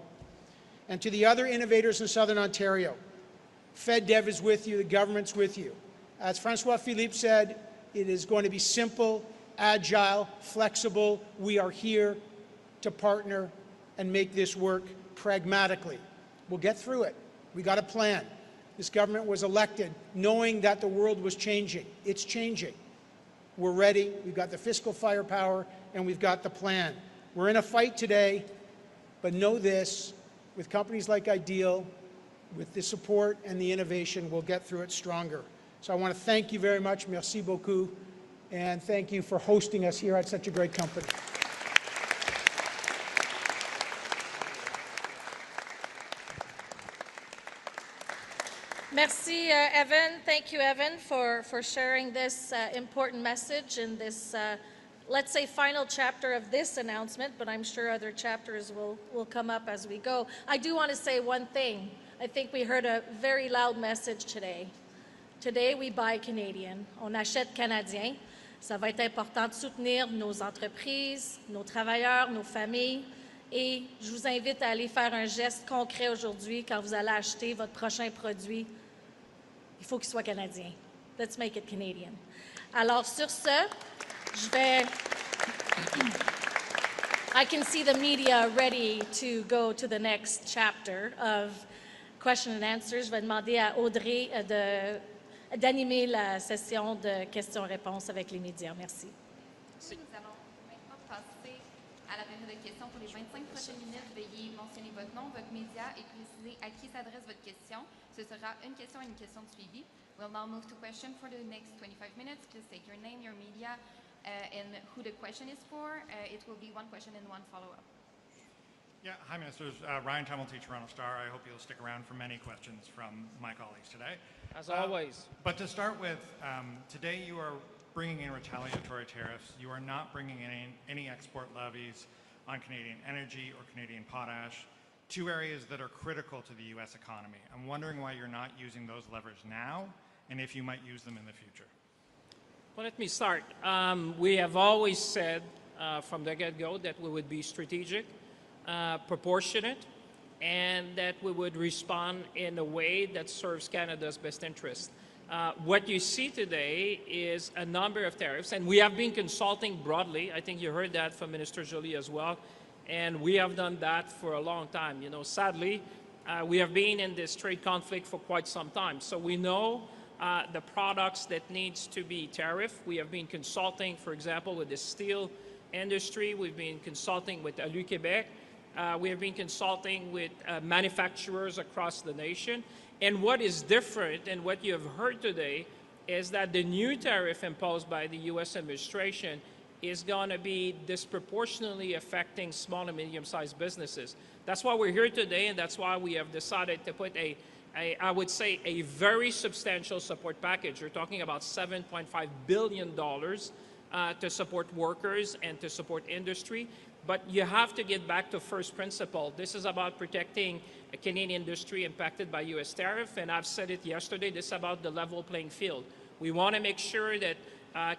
And to the other innovators in Southern Ontario, FedDev is with you, the government's with you. As Francois Philippe said, it is going to be simple, agile, flexible. We are here to partner and make this work pragmatically. We'll get through it. We got a plan. This government was elected knowing that the world was changing. It's changing. We're ready. We've got the fiscal firepower, and we've got the plan. We're in a fight today, but know this, with companies like Ideal, with the support and the innovation, we'll get through it stronger. So I want to thank you very much. Merci beaucoup. And thank you for hosting us here at such a great company. Merci, Evan. Thank you, Evan, for sharing this important message in this, let's say, final chapter of this announcement, but I'm sure other chapters will come up as we go. I do want to say one thing. I think we heard a very loud message today. Today, we buy Canadian. On achète canadien. Ça va être important de soutenir nos entreprises, nos travailleurs, nos familles. Et je vous invite à aller faire un geste concret aujourd'hui quand vous allez acheter votre prochain produit. Il faut qu'il soit canadien. Let's make it Canadian. Alors, sur ce, je vais... I can see the media ready to go to the next chapter of question and answers. Je vais demander à Audrey d'animer la session de questions-réponses avec les médias. Merci. Nous allons maintenant passer à la période de questions pour les 25 prochaines minutes. Veuillez mentionner votre nom, votre média et préciser à qui s'adresse votre question. Ce sera une question et une question de suivi. We'll now move to question for the next 25 minutes. Please state your name, your media, and who the question is for. It will be one question and one follow-up. Yeah, hi, Ministers. Ryan Tumulty, Toronto Star. I hope you'll stick around for many questions from my colleagues today. As always. But to start with, today you are bringing in retaliatory tariffs. You are not bringing in any export levies on Canadian energy or Canadian potash, two areas that are critical to the U.S. economy. I'm wondering why you're not using those levers now, and if you might use them in the future. Well, let me start. We have always said from the get-go that we would be strategic, proportionate, and that we would respond in a way that serves Canada's best interest. What you see today is a number of tariffs, and we have been consulting broadly. I think you heard that from Minister Joly as well, and we have done that for a long time. You know, sadly, we have been in this trade conflict for quite some time, so we know the products that needs to be tariffed. We have been consulting, for example, with the steel industry. We've been consulting with Alu Québec. We have been consulting with manufacturers across the nation. And what is different, and what you have heard today, is that the new tariff imposed by the U.S. administration is going to be disproportionately affecting small and medium-sized businesses. That's why we're here today, and that's why we have decided to put I would say, a very substantial support package. We're talking about $7.5 billion to support workers and to support industry. But you have to get back to first principle. This is about protecting a Canadian industry impacted by U.S. tariff, and I've said it yesterday, this is about the level playing field. We want to make sure that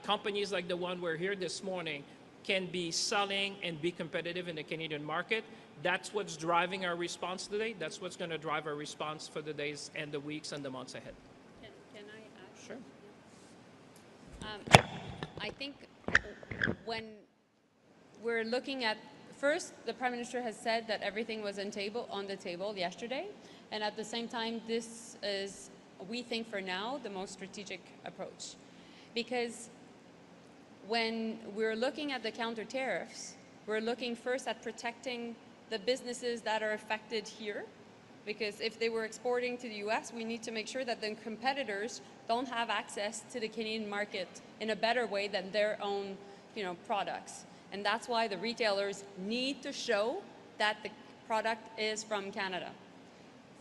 companies like the one we're here this morning can be selling and be competitive in the Canadian market. That's what's driving our response today. That's what's going to drive our response for the days and the weeks and the months ahead. Can I add? Sure. I think when we're looking at, first, the Prime Minister has said that everything was on the table yesterday, and at the same time, this is, we think for now, the most strategic approach. Because when we're looking at the counter tariffs, we're looking first at protecting the businesses that are affected here, because if they were exporting to the U.S., we need to make sure that the competitors don't have access to the Canadian market in a better way than their own, products. And that's why the retailers need to show that the product is from Canada.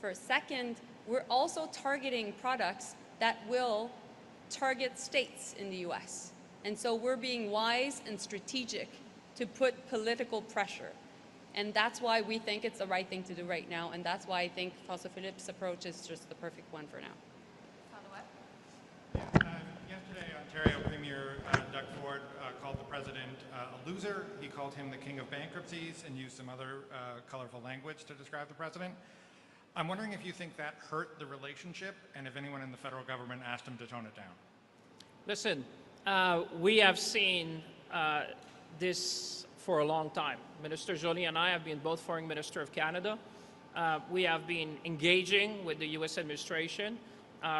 For a second, we're also targeting products that will target states in the US. And so we're being wise and strategic to put political pressure. And that's why we think it's the right thing to do right now. And that's why I think François Philippe's approach is just the perfect one for now. Follow-up? Yesterday, Ontario Premier Doug Ford called the president a loser. He called him the king of bankruptcies and used some other colorful language to describe the president. I'm wondering if you think that hurt the relationship and if anyone in the federal government asked him to tone it down. Listen, we have seen this for a long time. Minister Joly and I have been both Foreign Minister of Canada. We have been engaging with the U.S. administration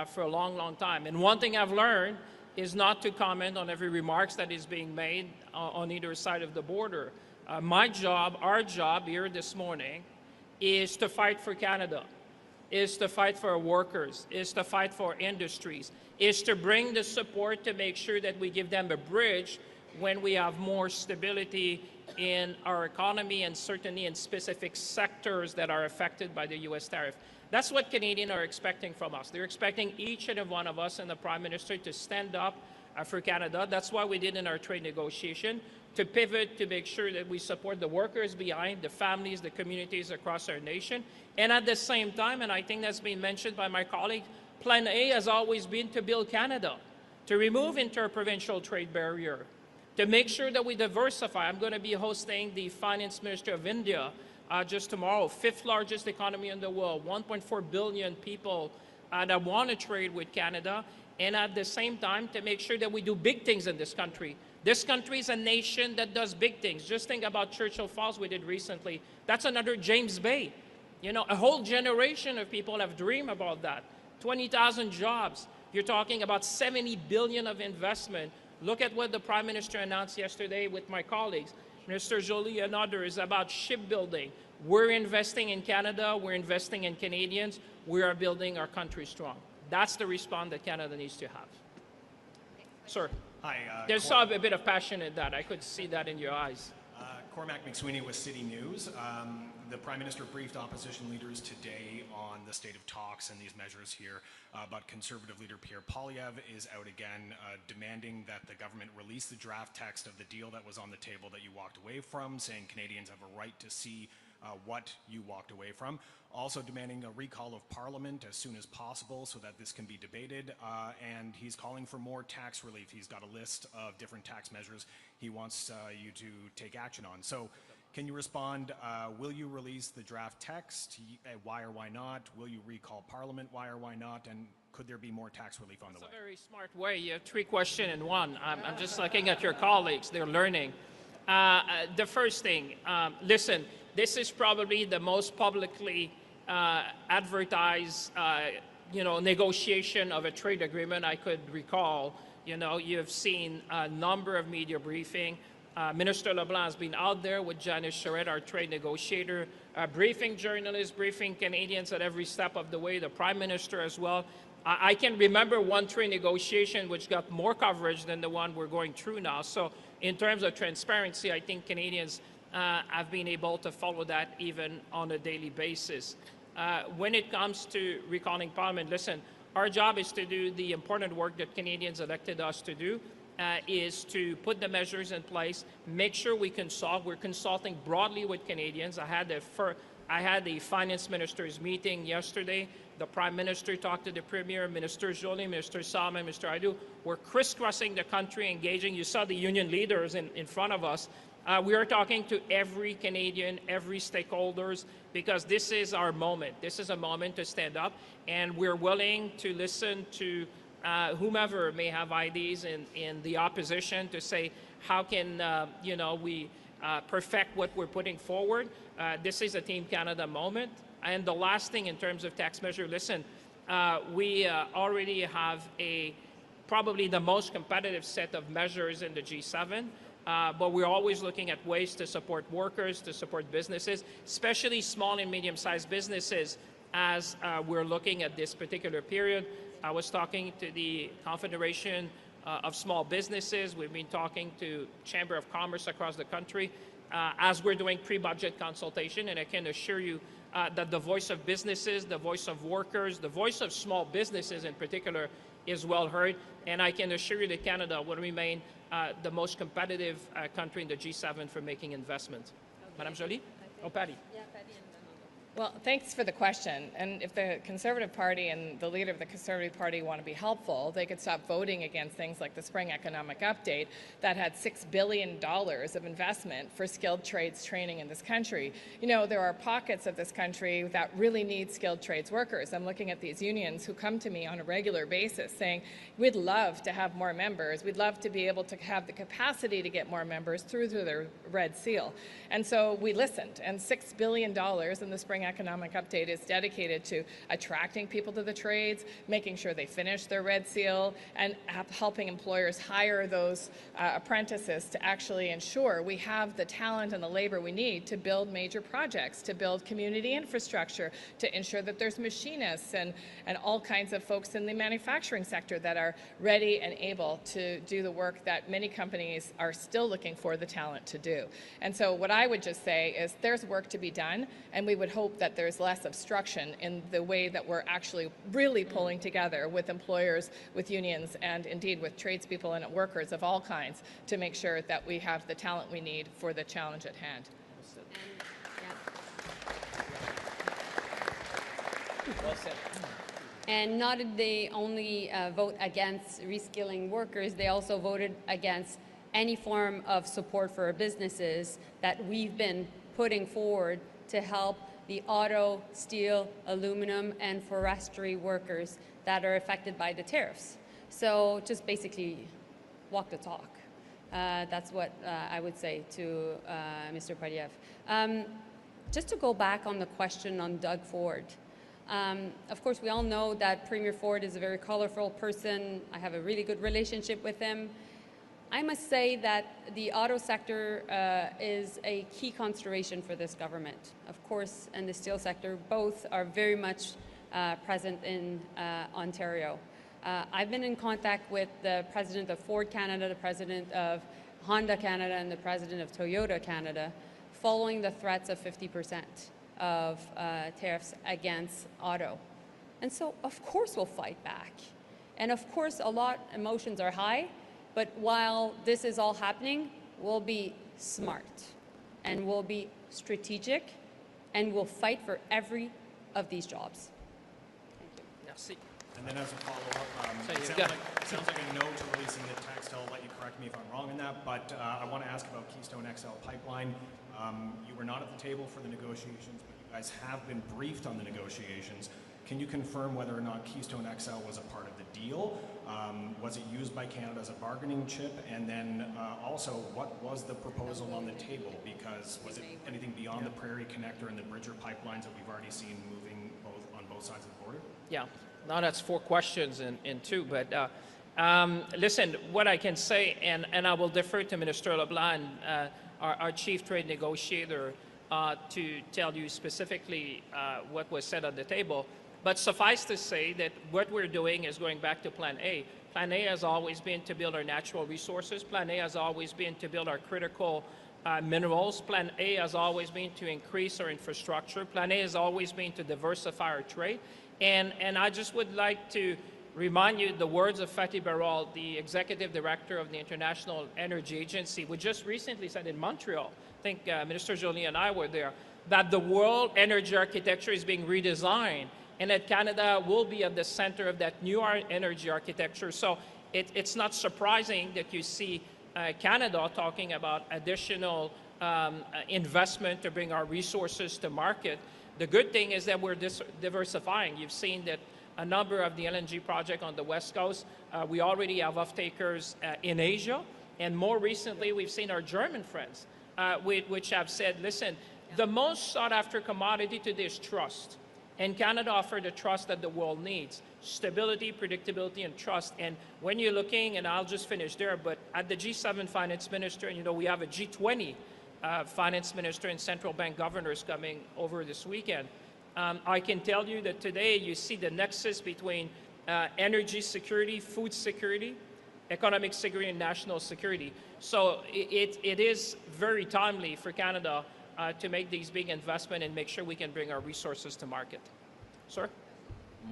for a long, long time. And one thing I've learned is not to comment on every remarks that is being made on either side of the border. My job, our job here this morning, is to fight for Canada, is to fight for our workers, is to fight for industries, is to bring the support to make sure that we give them a bridge when we have more stability in our economy and certainly in specific sectors that are affected by the U.S. tariff. That's what Canadians are expecting from us. They're expecting each and every one of us and the Prime Minister to stand up for Canada. That's what we did in our trade negotiation, to pivot, to make sure that we support the workers behind, the families, the communities across our nation. And at the same time, and I think that's been mentioned by my colleague, Plan A has always been to build Canada, to remove interprovincial trade barrier, to make sure that we diversify. I'm going to be hosting the Finance Minister of India just tomorrow, 5th largest economy in the world, 1.4 billion people that want to trade with Canada, and at the same time to make sure that we do big things in this country. This country is a nation that does big things. Just think about Churchill Falls we did recently. That's another James Bay. You know, a whole generation of people have dreamed about that. 20,000 jobs. You're talking about 70 billion of investment. Look at what the Prime Minister announced yesterday with my colleagues, Minister Joly and others, about shipbuilding. We're investing in Canada. We're investing in Canadians. We are building our country strong. That's the response that Canada needs to have. Sir. Hi. There's a bit of passion in that. I could see that in your eyes. Cormac McSweeney with City News. The Prime Minister briefed opposition leaders today on the state of talks and these measures here, but Conservative leader Pierre Poilievre is out again demanding that the government release the draft text of the deal that was on the table that you walked away from, saying Canadians have a right to see what you walked away from. Also demanding a recall of Parliament as soon as possible so that this can be debated, and he's calling for more tax relief. He's got a list of different tax measures he wants you to take action on. So can you respond, will you release the draft text? Why or why not? Will you recall Parliament? Why or why not? And could there be more tax relief on the way? That's a very smart way. You have 3 questions in one. I'm just looking at your colleagues. They're learning. The first thing, listen, this is probably the most publicly advertised, negotiation of a trade agreement I could recall. You know, you've seen a number of media briefings. Minister LeBlanc has been out there with Janice Charette, our trade negotiator, briefing journalists, briefing Canadians at every step of the way, the Prime Minister as well. I can remember one trade negotiation which got more coverage than the one we're going through now. So in terms of transparency, I think Canadians have been able to follow that even on a daily basis. When it comes to recalling Parliament, listen, our job is to do the important work that Canadians elected us to do, is to put the measures in place, make sure we consult. We're consulting broadly with Canadians. I had the finance minister's meeting yesterday. The Prime Minister talked to the Premier, Minister Joly, Minister Salmon, Mr. Aidu. We're crisscrossing the country, engaging. You saw the union leaders in front of us. We are talking to every Canadian, every stakeholders, because this is our moment. This is a moment to stand up, and we're willing to listen to whomever may have ideas in the opposition to say, how can we perfect what we're putting forward? This is a Team Canada moment. And the last thing in terms of tax measure, listen, we already have probably the most competitive set of measures in the G7. But we're always looking at ways to support workers, to support businesses, especially small and medium-sized businesses, as we're looking at this particular period. I was talking to the Confederation of small businesses. We've been talking to Chamber of Commerce across the country as we're doing pre-budget consultation, and I can assure you that the voice of businesses, the voice of workers, the voice of small businesses in particular is well heard, and I can assure you that Canada will remain the most competitive country in the G7 for making investments. Okay. Madame Joly? Oh, Patty. Yeah, Patty and Well, thanks for the question. And if the Conservative Party and the leader of the Conservative Party want to be helpful, they could stop voting against things like the Spring Economic Update that had $6 billion of investment for skilled trades training in this country. You know, there are pockets of this country that really need skilled trades workers. I'm looking at these unions who come to me on a regular basis saying, we'd love to have more members. We'd love to be able to have the capacity to get more members through their Red Seal. And so we listened, and $6 billion in the Spring Economic Update is dedicated to attracting people to the trades, making sure they finish their Red Seal, and helping employers hire those apprentices to actually ensure we have the talent and the labor we need to build major projects, to build community infrastructure, to ensure that there's machinists and all kinds of folks in the manufacturing sector that are ready and able to do the work that many companies are still looking for the talent to do. And so what I would just say is there's work to be done, and we would hope that there's less obstruction in the way that we're actually really pulling together with employers, with unions, and indeed with tradespeople and workers of all kinds to make sure that we have the talent we need for the challenge at hand. And not did they only vote against reskilling workers, they also voted against any form of support for businesses that we've been putting forward to help the auto, steel, aluminum, and forestry workers that are affected by the tariffs. So just basically walk the talk. That's what I would say to Mr. Poilievre. Just to go back on the question on Doug Ford. Of course, we all know that Premier Ford is a very colorful person. I have a really good relationship with him. I must say that the auto sector is a key consideration for this government. Of course, and the steel sector, both are very much present in Ontario. I've been in contact with the president of Ford Canada, the president of Honda Canada, and the president of Toyota Canada, following the threats of 50% of tariffs against auto. And so, of course, we'll fight back. And of course, emotions are high. But while this is all happening, we'll be smart, and we'll be strategic, and we'll fight for every of these jobs. Thank you. Merci. And then as a follow-up, it sounds like a no to releasing the text. I'll let you correct me if I'm wrong in that, but I want to ask about Keystone XL pipeline. You were not at the table for the negotiations, but you guys have been briefed on the negotiations. Can you confirm whether or not Keystone XL was a part of the deal? Was it used by Canada as a bargaining chip? And then also, what was the proposal on the table? Because was it anything beyond the Prairie Connector and the Bridger pipelines that we've already seen moving on both sides of the border? Yeah, now that's 4 questions in 2, but listen, what I can say, and I will defer to Minister LeBlanc, our chief trade negotiator, to tell you specifically what was said on the table. But suffice to say that what we're doing is going back to Plan A. Plan A has always been to build our natural resources. Plan A has always been to build our critical minerals. Plan A has always been to increase our infrastructure. Plan A has always been to diversify our trade. And I just would like to remind you the words of Fatih Birol, the executive director of the International Energy Agency, who just recently said in Montreal, I think Minister Joly and I were there, that the world energy architecture is being redesigned, and that Canada will be at the center of that new energy architecture. So it's not surprising that you see Canada talking about additional investment to bring our resources to market. The good thing is that we're diversifying. You've seen that a number of the LNG projects on the West Coast, we already have off-takers in Asia, and more recently we've seen our German friends, which have said, listen, the most sought-after commodity today is trust. And Canada offered the trust that the world needs. Stability, predictability, and trust. And when you're looking, and I'll just finish there, but at the G7 finance minister, and you know, we have a G20 finance minister and central bank governors coming over this weekend. I can tell you that today you see the nexus between energy security, food security, economic security and national security. So it is very timely for Canada to make these big investments and make sure we can bring our resources to market. Sir?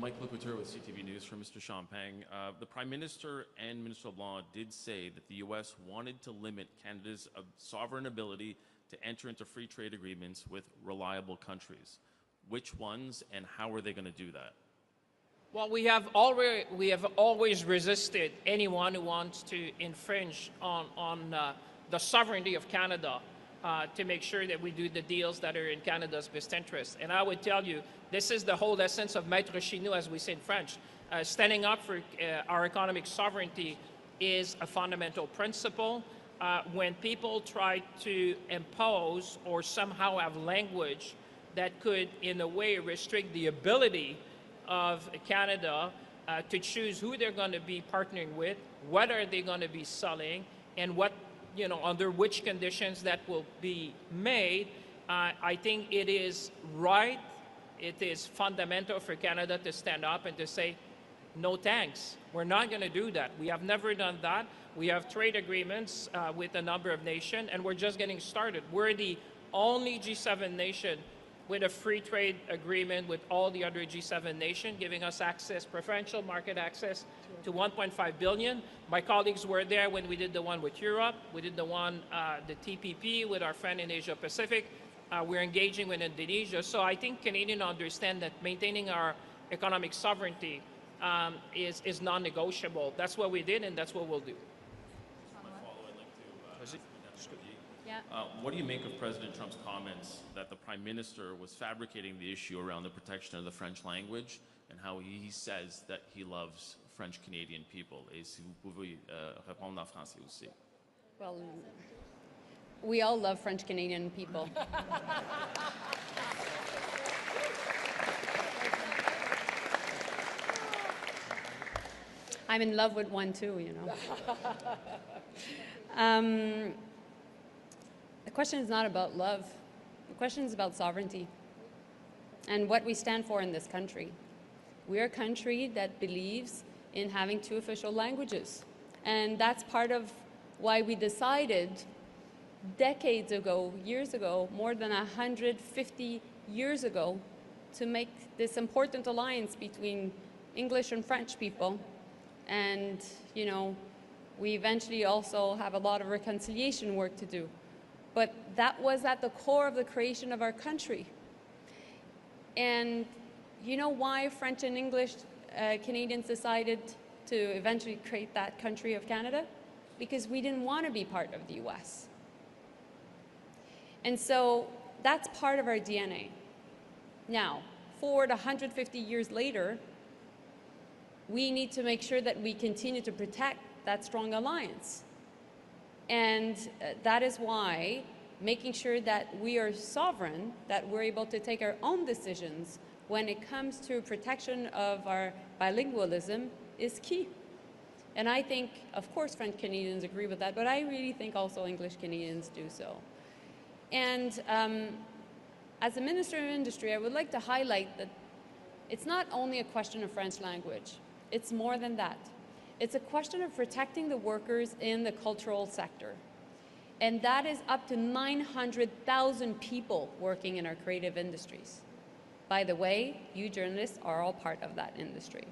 Mike Lecouture with CTV News for Mr. Champagne. The Prime Minister and Minister LeBlanc did say that the U.S. wanted to limit Canada's sovereign ability to enter into free trade agreements with reliable countries. Which ones and how are they going to do that? Well, we have always resisted anyone who wants to infringe on the sovereignty of Canada to make sure that we do the deals that are in Canada's best interest. And I would tell you, this is the whole essence of Maître chez nous, as we say in French. Standing up for our economic sovereignty is a fundamental principle. When people try to impose or somehow have language that could, in a way, restrict the ability of Canada to choose who they're going to be partnering with, what are they going to be selling, and what, under which conditions that will be made, I think it is right, it is fundamental for Canada to stand up and to say, no thanks, we're not going to do that. We have never done that. We have trade agreements with a number of nations, and we're just getting started. We're the only G7 nation with a free trade agreement with all the other G7 nations, giving us access, preferential market access to 1.5 billion. My colleagues were there when we did the one with Europe. We did the one, the TPP with our friend in Asia Pacific. We're engaging with Indonesia. So I think Canadians understand that maintaining our economic sovereignty is non-negotiable. That's what we did, and that's what we'll do. What do you make of President Trump's comments that the Prime Minister was fabricating the issue around the protection of the French language and how he says that he loves French-Canadian people? Et si vous pouvez répondre en français aussi. Well, we all love French-Canadian people. I'm in love with one too, The question is not about love. The question is about sovereignty and what we stand for in this country. We're a country that believes in having two official languages. And that's part of why we decided decades ago, years ago, more than 150 years ago, to make this important alliance between English and French people. And, we eventually also have a lot of reconciliation work to do. But that was at the core of the creation of our country. And you know why French and English Canadians decided to eventually create that country of Canada? Because we didn't want to be part of the US. And so that's part of our DNA. Now, forward 150 years later, we need to make sure that we continue to protect that strong alliance. And that is why making sure that we are sovereign, that we're able to take our own decisions when it comes to protection of our bilingualism is key. And I think, of course, French Canadians agree with that, but I really think also English Canadians do so. And as a Minister of Industry, I would like to highlight that it's not only a question of French language, it's more than that. It's a question of protecting the workers in the cultural sector. And that is up to 900,000 people working in our creative industries. By the way, you journalists are all part of that industry.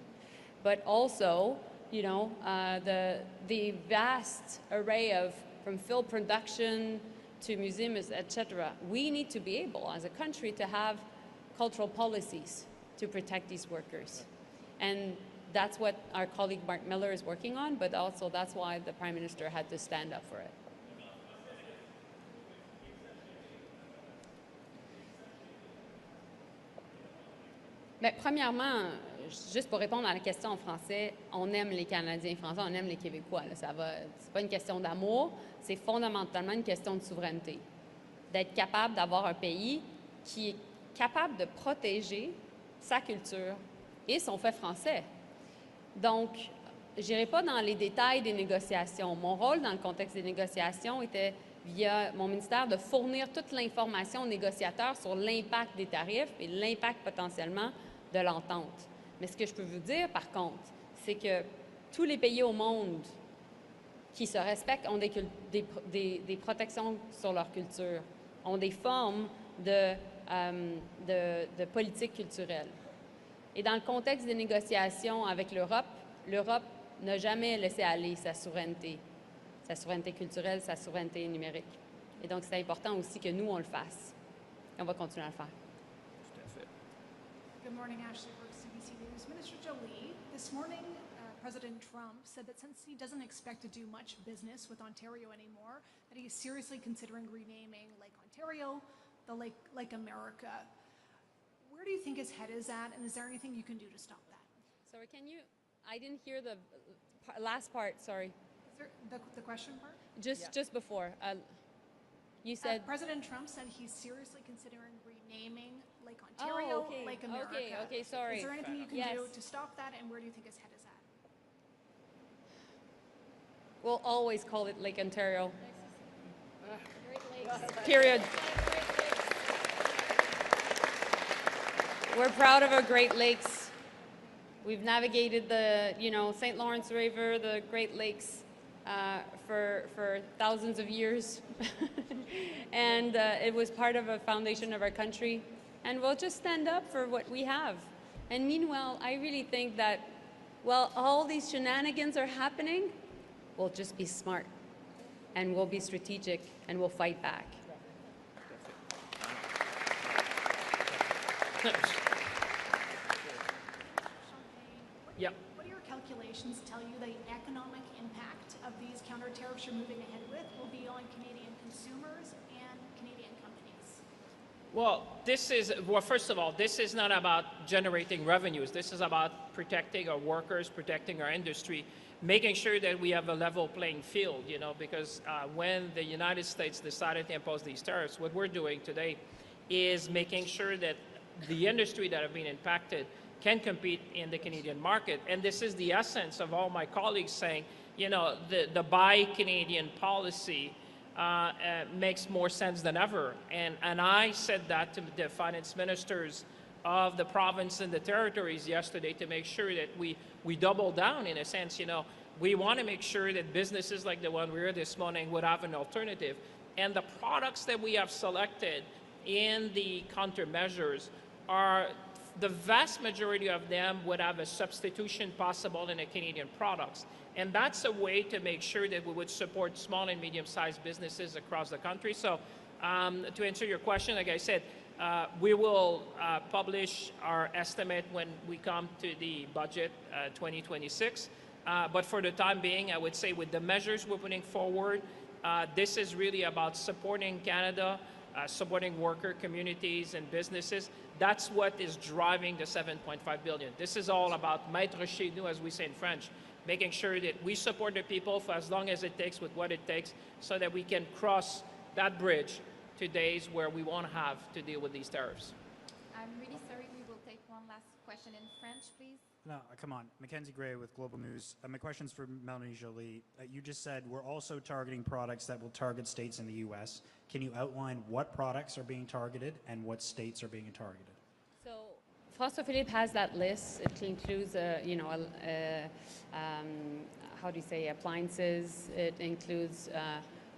But also, the vast array of, from film production to museums, etc. We need to be able, as a country, to have cultural policies to protect these workers. And that's what our colleague Mark Miller is working on, but also that's why the Prime Minister had to stand up for it. Bien, premièrement, juste pour répondre à la question en français, on aime les Canadiens français, on aime les Québécois. C'est pas une question d'amour, c'est fondamentalement une question de souveraineté. D'être capable d'avoir un pays qui est capable de protéger sa culture et son fait français. Donc, je n'irai pas dans les détails des négociations. Mon rôle dans le contexte des négociations était, via mon ministère, de fournir toute l'information aux négociateurs sur l'impact des tarifs et l'impact potentiellement de l'entente. Mais ce que je peux vous dire, par contre, c'est que tous les pays au monde qui se respectent ont des protections sur leur culture, ont des formes de politique culturelle. Et dans le contexte des négociations avec l'Europe, l'Europe n'a jamais laissé aller sa souveraineté culturelle, sa souveraineté numérique. Et donc, c'est important aussi que nous, on le fasse. Et on va continuer à le faire. Tout à fait. Good morning, Ashley Brooks, CBC News. Minister Jolie, this morning, President Trump said that since he doesn't expect to do much business with Ontario anymore, that he is seriously considering renaming Lake Ontario the Lake America. Where do you think his head is at, and is there anything you can do to stop that? Sorry, I didn't hear the last part, sorry. Is there the question part? Just before. You said... President Trump said he's seriously considering renaming Lake Ontario, Lake America. Okay, sorry. Is there anything you can do to stop that, and where do you think his head is at? We'll always call it Lake Ontario. Period. We're proud of our Great Lakes. We've navigated the, St. Lawrence River, the Great Lakes, for thousands of years. And it was part of a foundation of our country. And we'll just stand up for what we have. And meanwhile, I really think that while all these shenanigans are happening, we'll just be smart. And we'll be strategic, and we'll fight back. Yeah. What do your calculations tell you the economic impact of these counter tariffs you're moving ahead with will be on Canadian consumers and Canadian companies? Well, first of all, this is not about generating revenues. This is about protecting our workers, protecting our industry, making sure that we have a level playing field, because when the United States decided to impose these tariffs, what we're doing today is making sure that the industry that have been impacted can compete in the Canadian market. And this is the essence of all my colleagues saying, the Buy Canadian policy makes more sense than ever. And I said that to the finance ministers of the province and the territories yesterday to make sure that we double down in a sense. We want to make sure that businesses like the one we heard this morning would have an alternative. And the products that we have selected in the countermeasures are, the vast majority of them would have a substitution possible in the Canadian products. And that's a way to make sure that we would support small and medium-sized businesses across the country. So to answer your question, like I said, we will publish our estimate when we come to the budget 2026. But for the time being, I would say with the measures we're putting forward, this is really about supporting Canada, supporting worker communities and businesses. That's what is driving the $7.5 billion. This is all about mettre chez nous, as we say in French, making sure that we support the people for as long as it takes with what it takes so that we can cross that bridge to days where we won't have to deal with these tariffs. I'm really sorry, we will take one last question in French, please. No, come on. Mackenzie Gray with Global News. My question's for Melanie Joly. You just said we're also targeting products that will target states in the U.S. Can you outline what products are being targeted and what states are being targeted? So François Philippe has that list. It includes, how do you say, appliances. It includes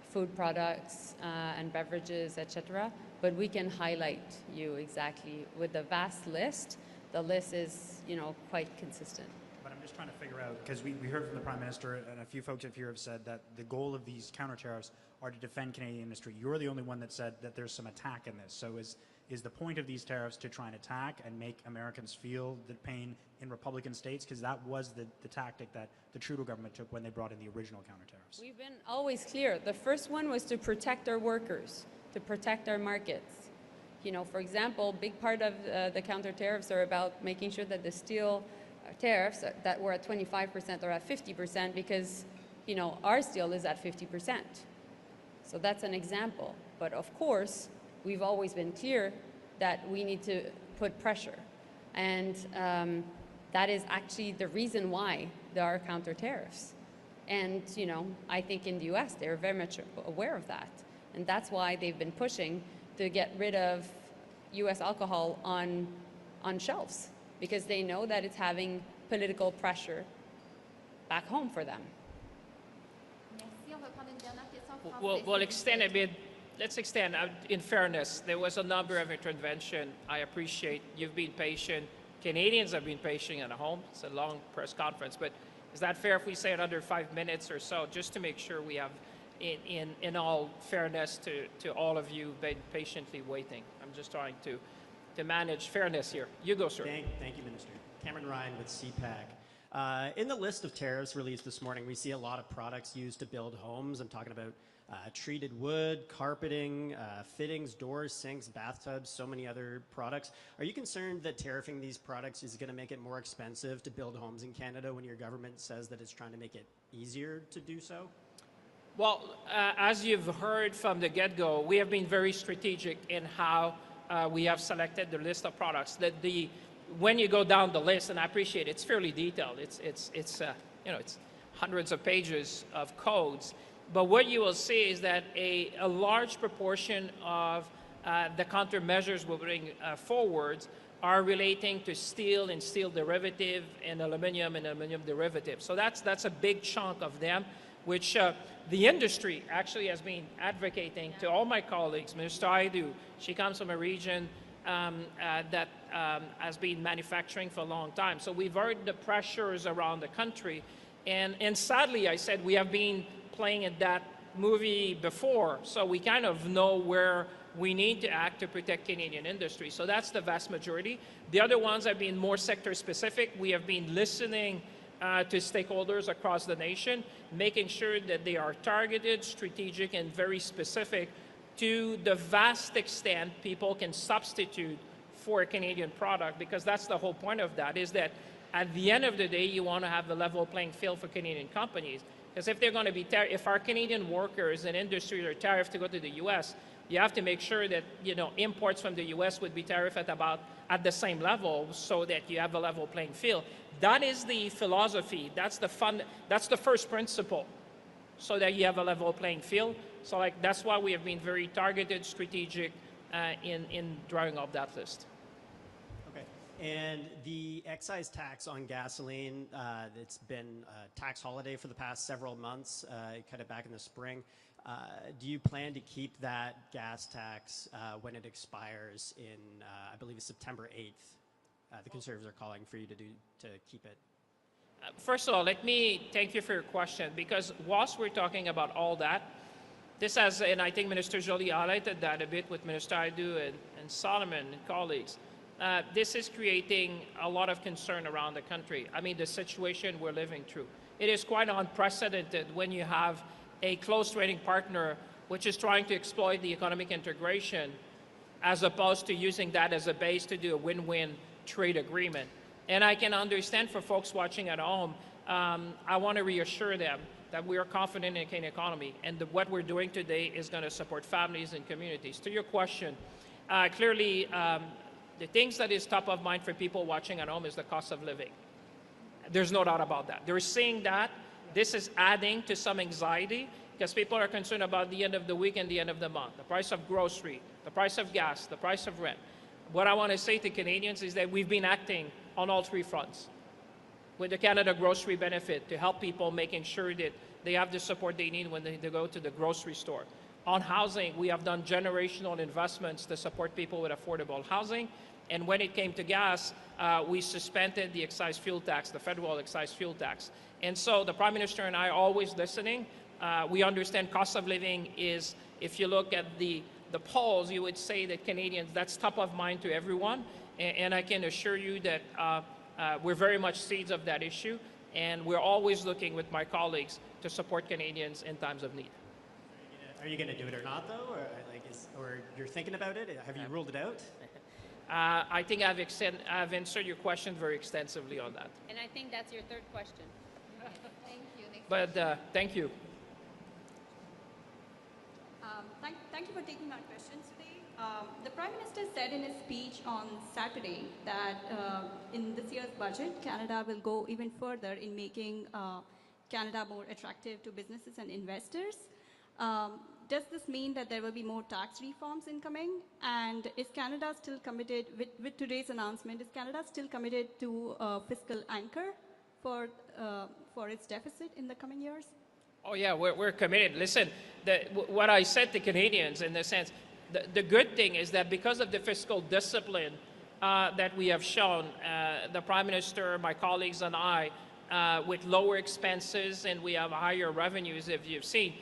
food products and beverages, etc. But we can highlight you exactly with the vast list. The list is, quite consistent. But I'm just trying to figure out, because we heard from the Prime Minister and a few folks up here have said that the goal of these counter tariffs are to defend Canadian industry. You're the only one that said that there's some attack in this. So is the point of these tariffs to try and attack and make Americans feel the pain in Republican states? Because that was the tactic that the Trudeau government took when they brought in the original counter tariffs. We've been always clear. The first one was to protect our workers, to protect our markets. For example, big part of the counter tariffs are about making sure that the steel tariffs that were at 25% are at 50% because, our steel is at 50%. So that's an example. But of course, we've always been clear that we need to put pressure. And that is actually the reason why there are counter tariffs. And, I think in the US, they're very much aware of that. And that's why they've been pushing to get rid of U.S. alcohol on shelves, because they know that it's having political pressure back home for them. Merci français. We'll extend a bit. Let's extend. In fairness, there was a number of intervention. I appreciate you've been patient. Canadians have been patient at home. It's a long press conference, but is that fair if we say it under 5 minutes or so, just to make sure we have, in all fairness to all of you, been patiently waiting? I'm just trying to manage fairness here. You go, sir. Thank you, Minister. Cameron Ryan with CPAC. In the list of tariffs released this morning, we see a lot of products used to build homes. I'm talking about treated wood, carpeting, fittings, doors, sinks, bathtubs, so many other products. Are you concerned that tariffing these products is going to make it more expensive to build homes in Canada when your government says that it's trying to make it easier to do so? Well, as you've heard from the get-go, we have been very strategic in how we have selected the list of products. When you go down the list, and I appreciate it's fairly detailed. It's hundreds of pages of codes. But what you will see is that a large proportion of the countermeasures we'll bring forward are relating to steel and steel derivative and aluminum derivative. So that's a big chunk of them, which the industry actually has been advocating to all my colleagues. Minister Aidu, she comes from a region that has been manufacturing for a long time. So we've heard the pressures around the country. And sadly, I said, we have been playing at that movie before, so we kind of know where we need to act to protect Canadian industry. So that's the vast majority. The other ones have been more sector specific. We have been listening to stakeholders across the nation, making sure that they are targeted, strategic, and very specific to the vast extent people can substitute for a Canadian product, because that's the whole point of that, is that at the end of the day, you want to have a level playing field for Canadian companies. Because if they're going to be, if our Canadian workers and industry are tariffed to go to the U.S., you have to make sure that imports from the U.S. would be tariffed at the same level, so that you have a level playing field. That is the philosophy. That's the first principle, so that you have a level playing field. So that's why we have been very targeted, strategic in drawing up that list. And the excise tax on gasoline, it's been a tax holiday for the past several months, kind of back in the spring. Do you plan to keep that gas tax when it expires in, I believe it's September 8th? The Conservatives are calling for you to keep it. First of all, let me thank you for your question, because whilst we're talking about all that, this has, and I think Minister Joly highlighted that a bit with Minister Aidu and Solomon and colleagues, this is creating a lot of concern around the country. I mean, the situation we're living through. It is quite unprecedented when you have a close trading partner which is trying to exploit the economic integration, as opposed to using that as a base to do a win-win trade agreement. And I can understand for folks watching at home, I want to reassure them that we are confident in the Canadian economy, and that what we're doing today is going to support families and communities. To your question, clearly, the things that is top of mind for people watching at home is the cost of living. There's no doubt about that. They're seeing that. This is adding to some anxiety, because people are concerned about the end of the week and the end of the month, the price of grocery, the price of gas, the price of rent. What I want to say to Canadians is that we've been acting on all three fronts. With the Canada Grocery Benefit, to help people, making sure that they have the support they need when they go to the grocery store. On housing, we have done generational investments to support people with affordable housing. And when it came to gas, we suspended the excise fuel tax, the federal excise fuel tax. And so the Prime Minister and I are always listening. We understand cost of living is, if you look at the polls, you would say that Canadians, that's top of mind to everyone. And I can assure you that we're very much seeds of that issue. And we're always looking with my colleagues to support Canadians in times of need. Are you going to do it or not, though? Or you're thinking about it? Have you ruled it out? I think I've answered your question very extensively on that. And I think that's your third question. Thank you. But thank you. Thank you for taking our questions today. The Prime Minister said in his speech on Saturday that in this year's budget, Canada will go even further in making Canada more attractive to businesses and investors. Does this mean that there will be more tax reforms incoming? And is Canada still committed, with today's announcement, is Canada still committed to a fiscal anchor for its deficit in the coming years? Oh, yeah, we're committed. Listen, what I said to Canadians in the sense, the good thing is that because of the fiscal discipline that we have shown, the Prime Minister, my colleagues, and I, with lower expenses and we have higher revenues, if you've seen,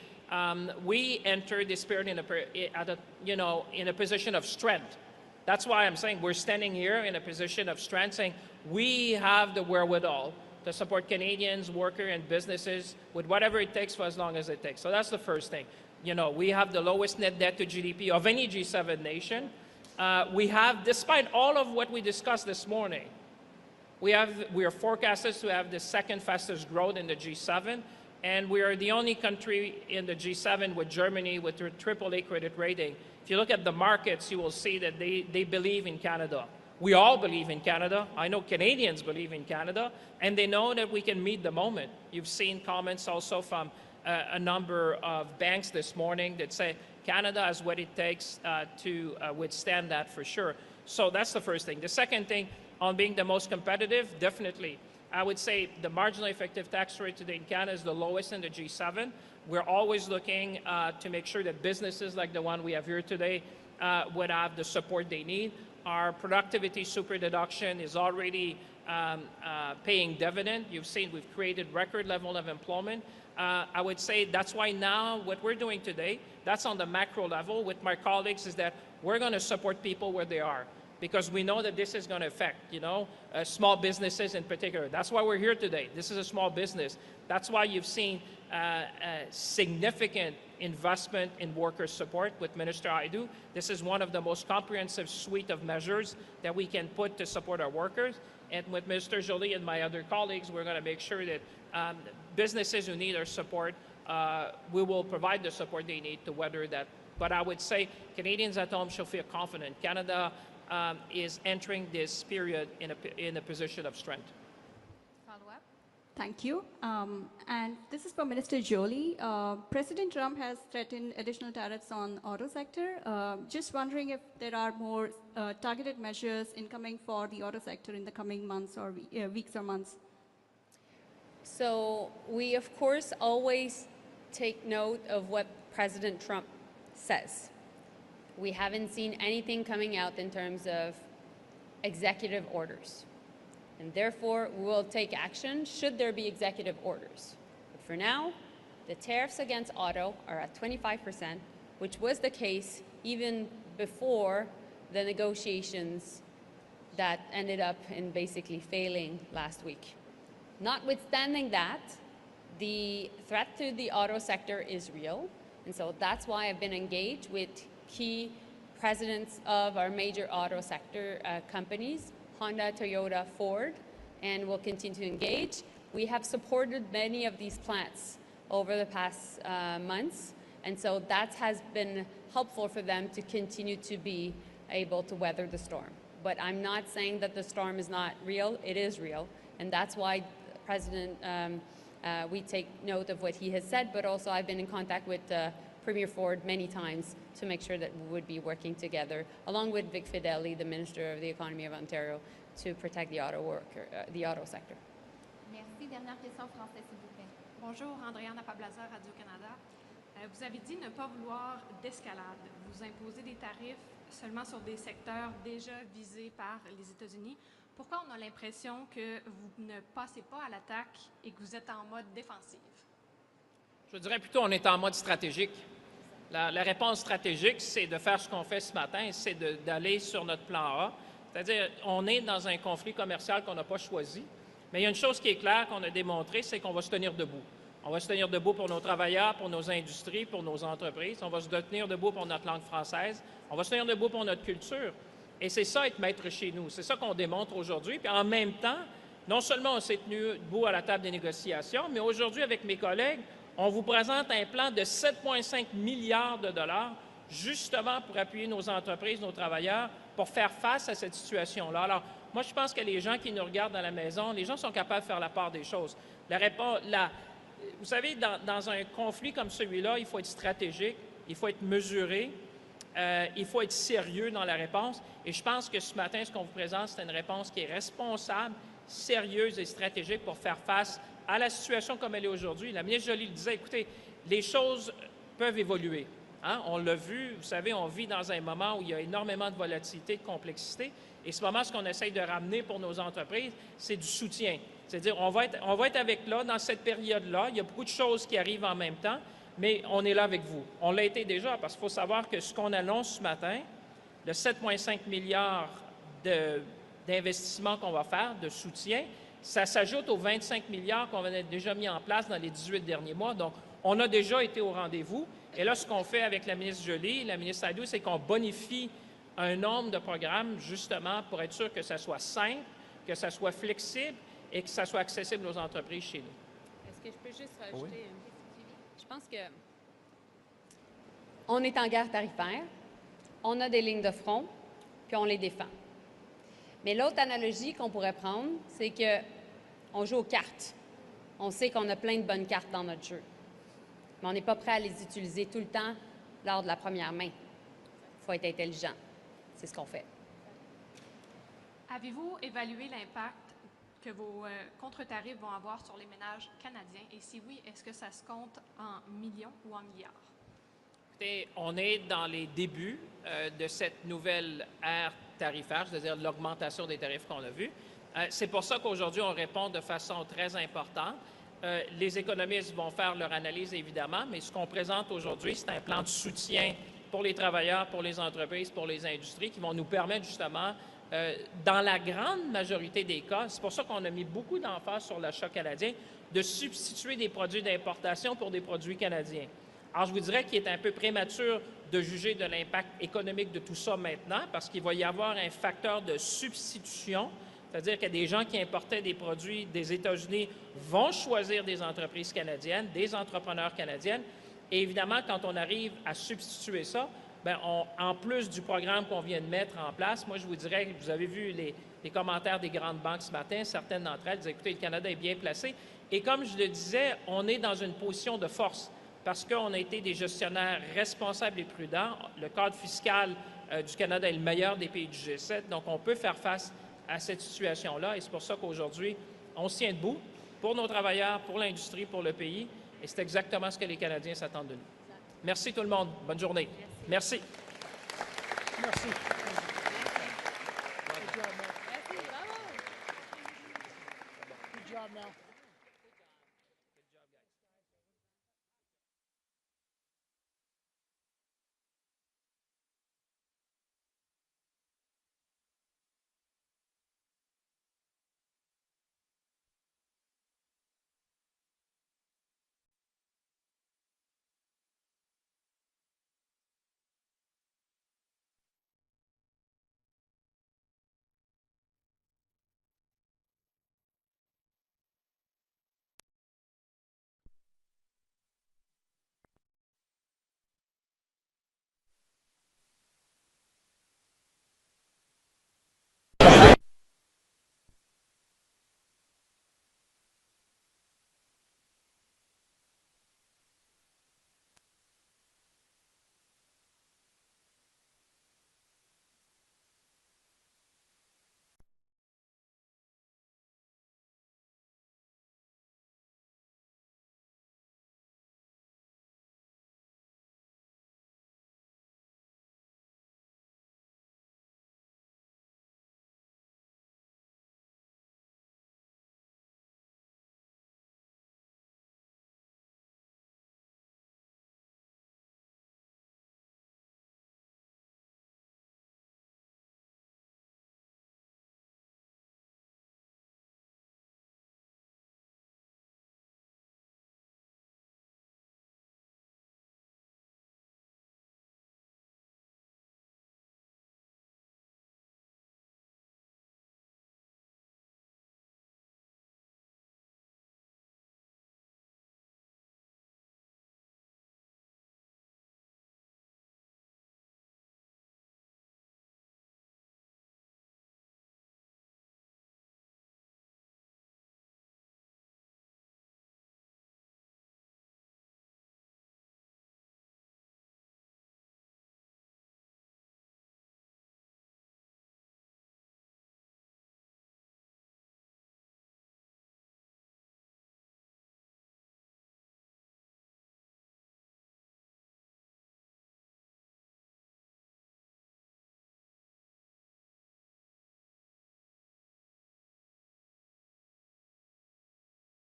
we entered this period in a position of strength. That's why I'm saying we're standing here in a position of strength, saying we have the wherewithal to support Canadians, workers, and businesses with whatever it takes for as long as it takes. So that's the first thing. We have the lowest net debt to GDP of any G7 nation. We have, despite all of what we discussed this morning, we are forecasted to have the second fastest growth in the G7, and we are the only country in the G7 with Germany with a AAA credit rating. If you look at the markets, you will see that they believe in Canada. We all believe in Canada. I know Canadians believe in Canada, and they know that we can meet the moment. You've seen comments also from a number of banks this morning that say Canada has what it takes to withstand that for sure. So that's the first thing. The second thing, on being the most competitive, definitely. I would say the marginal effective tax rate today in Canada is the lowest in the G7. We're always looking to make sure that businesses like the one we have here today would have the support they need. Our productivity super deduction is already paying dividend. You've seen we've created record level of employment. I would say that's why now what we're doing today, that's on the macro level with my colleagues, is that we're going to support people where they are, because we know that this is going to affect, small businesses in particular. That's why we're here today. This is a small business. That's why you've seen significant investment in worker support with Minister Aidu. This is one of the most comprehensive suite of measures that we can put to support our workers. And with Minister Joly and my other colleagues, we're going to make sure that businesses who need our support, we will provide the support they need to weather that. But I would say Canadians at home should feel confident. Canada is entering this period in a position of strength. Follow-up. Thank you. And this is for Minister Joly. President Trump has threatened additional tariffs on auto sector. Just wondering if there are more targeted measures incoming for the auto sector in the coming months or weeks or months. So we, of course, always take note of what President Trump says. We haven't seen anything coming out in terms of executive orders. And therefore, we will take action should there be executive orders. But for now, the tariffs against auto are at 25%, which was the case even before the negotiations that ended up in basically failing last week. Notwithstanding that, the threat to the auto sector is real. And so that's why I've been engaged with key presidents of our major auto sector companies, Honda, Toyota, Ford, and we'll continue to engage. We have supported many of these plants over the past months, and so that has been helpful for them to continue to be able to weather the storm. But I'm not saying that the storm is not real. It is real, and that's why President, we take note of what he has said, but also I've been in contact with Premier Ford many times to make sure that we would be working together, along with Vic Fedeli, the Minister of the Economy of Ontario, to protect the auto sector. Merci. Dernière question en français, s'il vous plaît. Bonjour, Andréane Apablaza, Radio-Canada. Vous avez dit ne pas vouloir d'escalade. Vous imposez des tarifs seulement sur des secteurs déjà visés par les États-Unis. Pourquoi on a l'impression que vous ne passez pas à l'attaque et que vous êtes en mode défensif? Je dirais plutôt qu'on est en mode stratégique. La réponse stratégique, c'est de faire ce qu'on fait ce matin, c'est d'aller sur notre plan A. C'est-à-dire, on est dans un conflit commercial qu'on n'a pas choisi, mais il y a une chose qui est claire qu'on a démontrée, c'est qu'on va se tenir debout. On va se tenir debout pour nos travailleurs, pour nos industries, pour nos entreprises. On va se tenir debout pour notre langue française. On va se tenir debout pour notre culture. Et c'est ça, être maître chez nous. C'est ça qu'on démontre aujourd'hui. Puis en même temps, non seulement on s'est tenu debout à la table des négociations, mais aujourd'hui, avec mes collègues, on vous présente un plan de 7,5 milliards de dollars, justement pour appuyer nos entreprises, nos travailleurs, pour faire face à cette situation-là. Alors, moi, je pense que les gens qui nous regardent à la maison, les gens sont capables de faire la part des choses. Vous savez, dans un conflit comme celui-là, il faut être stratégique, il faut être mesuré, il faut être sérieux dans la réponse. Et je pense que ce matin, ce qu'on vous présente, c'est une réponse qui est responsable, sérieuse et stratégique pour faire face à la situation comme elle est aujourd'hui, la ministre Joly le disait, écoutez, les choses peuvent évoluer. Hein? On l'a vu, vous savez, on vit dans un moment où il y a énormément de volatilité, de complexité. Et ce moment, ce qu'on essaye de ramener pour nos entreprises, c'est du soutien. C'est-à-dire, on va être avec là, dans cette période-là. Il y a beaucoup de choses qui arrivent en même temps, mais on est là avec vous. On l'a été déjà, parce qu'il faut savoir que ce qu'on annonce ce matin, le 7,5 milliards d'investissements qu'on va faire, de soutien, ça s'ajoute aux 25 milliards qu'on a déjà mis en place dans les 18 derniers mois. Donc, on a déjà été au rendez-vous. Et là, ce qu'on fait avec la ministre Joly, la ministre Nadeau, c'est qu'on bonifie un nombre de programmes, justement, pour être sûr que ça soit simple, que ça soit flexible et que ça soit accessible aux entreprises chez nous. Est-ce que je peux juste rajouter une question? Je pense que on est en guerre tarifaire, on a des lignes de front, puis on les défend. Mais l'autre analogie qu'on pourrait prendre, c'est que on joue aux cartes. On sait qu'on a plein de bonnes cartes dans notre jeu, mais on n'est pas prêt à les utiliser tout le temps lors de la première main. Il faut être intelligent. C'est ce qu'on fait. Avez-vous évalué l'impact que vos contre-tarifs vont avoir sur les ménages canadiens? Et si oui, est-ce que ça se compte en millions ou en milliards? Écoutez, on est dans les débuts de cette nouvelle ère tarifaire, c'est-à-dire l'augmentation des tarifs qu'on a vus. C'est pour ça qu'aujourd'hui, on répond de façon très importante. Les économistes vont faire leur analyse, évidemment, mais ce qu'on présente aujourd'hui, c'est un plan de soutien pour les travailleurs, pour les entreprises, pour les industries, qui vont nous permettre justement, dans la grande majorité des cas, c'est pour ça qu'on a mis beaucoup d'emphase sur l'achat canadien, de substituer des produits d'importation pour des produits canadiens. Alors, je vous dirais qu'il est un peu prématuré de juger de l'impact économique de tout ça maintenant, parce qu'il va y avoir un facteur de substitution, c'est-à-dire que des gens qui importaient des produits des États-Unis vont choisir des entreprises canadiennes, des entrepreneurs canadiennes. Et évidemment, quand on arrive à substituer ça, bien, en plus du programme qu'on vient de mettre en place, moi, je vous dirais, vous avez vu les commentaires des grandes banques ce matin, certaines d'entre elles disaient, écoutez, le Canada est bien placé. Et comme je le disais, on est dans une position de force parce qu'on a été des gestionnaires responsables et prudents. Le cadre fiscal du Canada est le meilleur des pays du G7, donc on peut faire face à cette situation-là. Et c'est pour ça qu'aujourd'hui, on se tient debout pour nos travailleurs, pour l'industrie, pour le pays. Et c'est exactement ce que les Canadiens s'attendent de nous. Merci tout le monde. Bonne journée. Merci. Merci.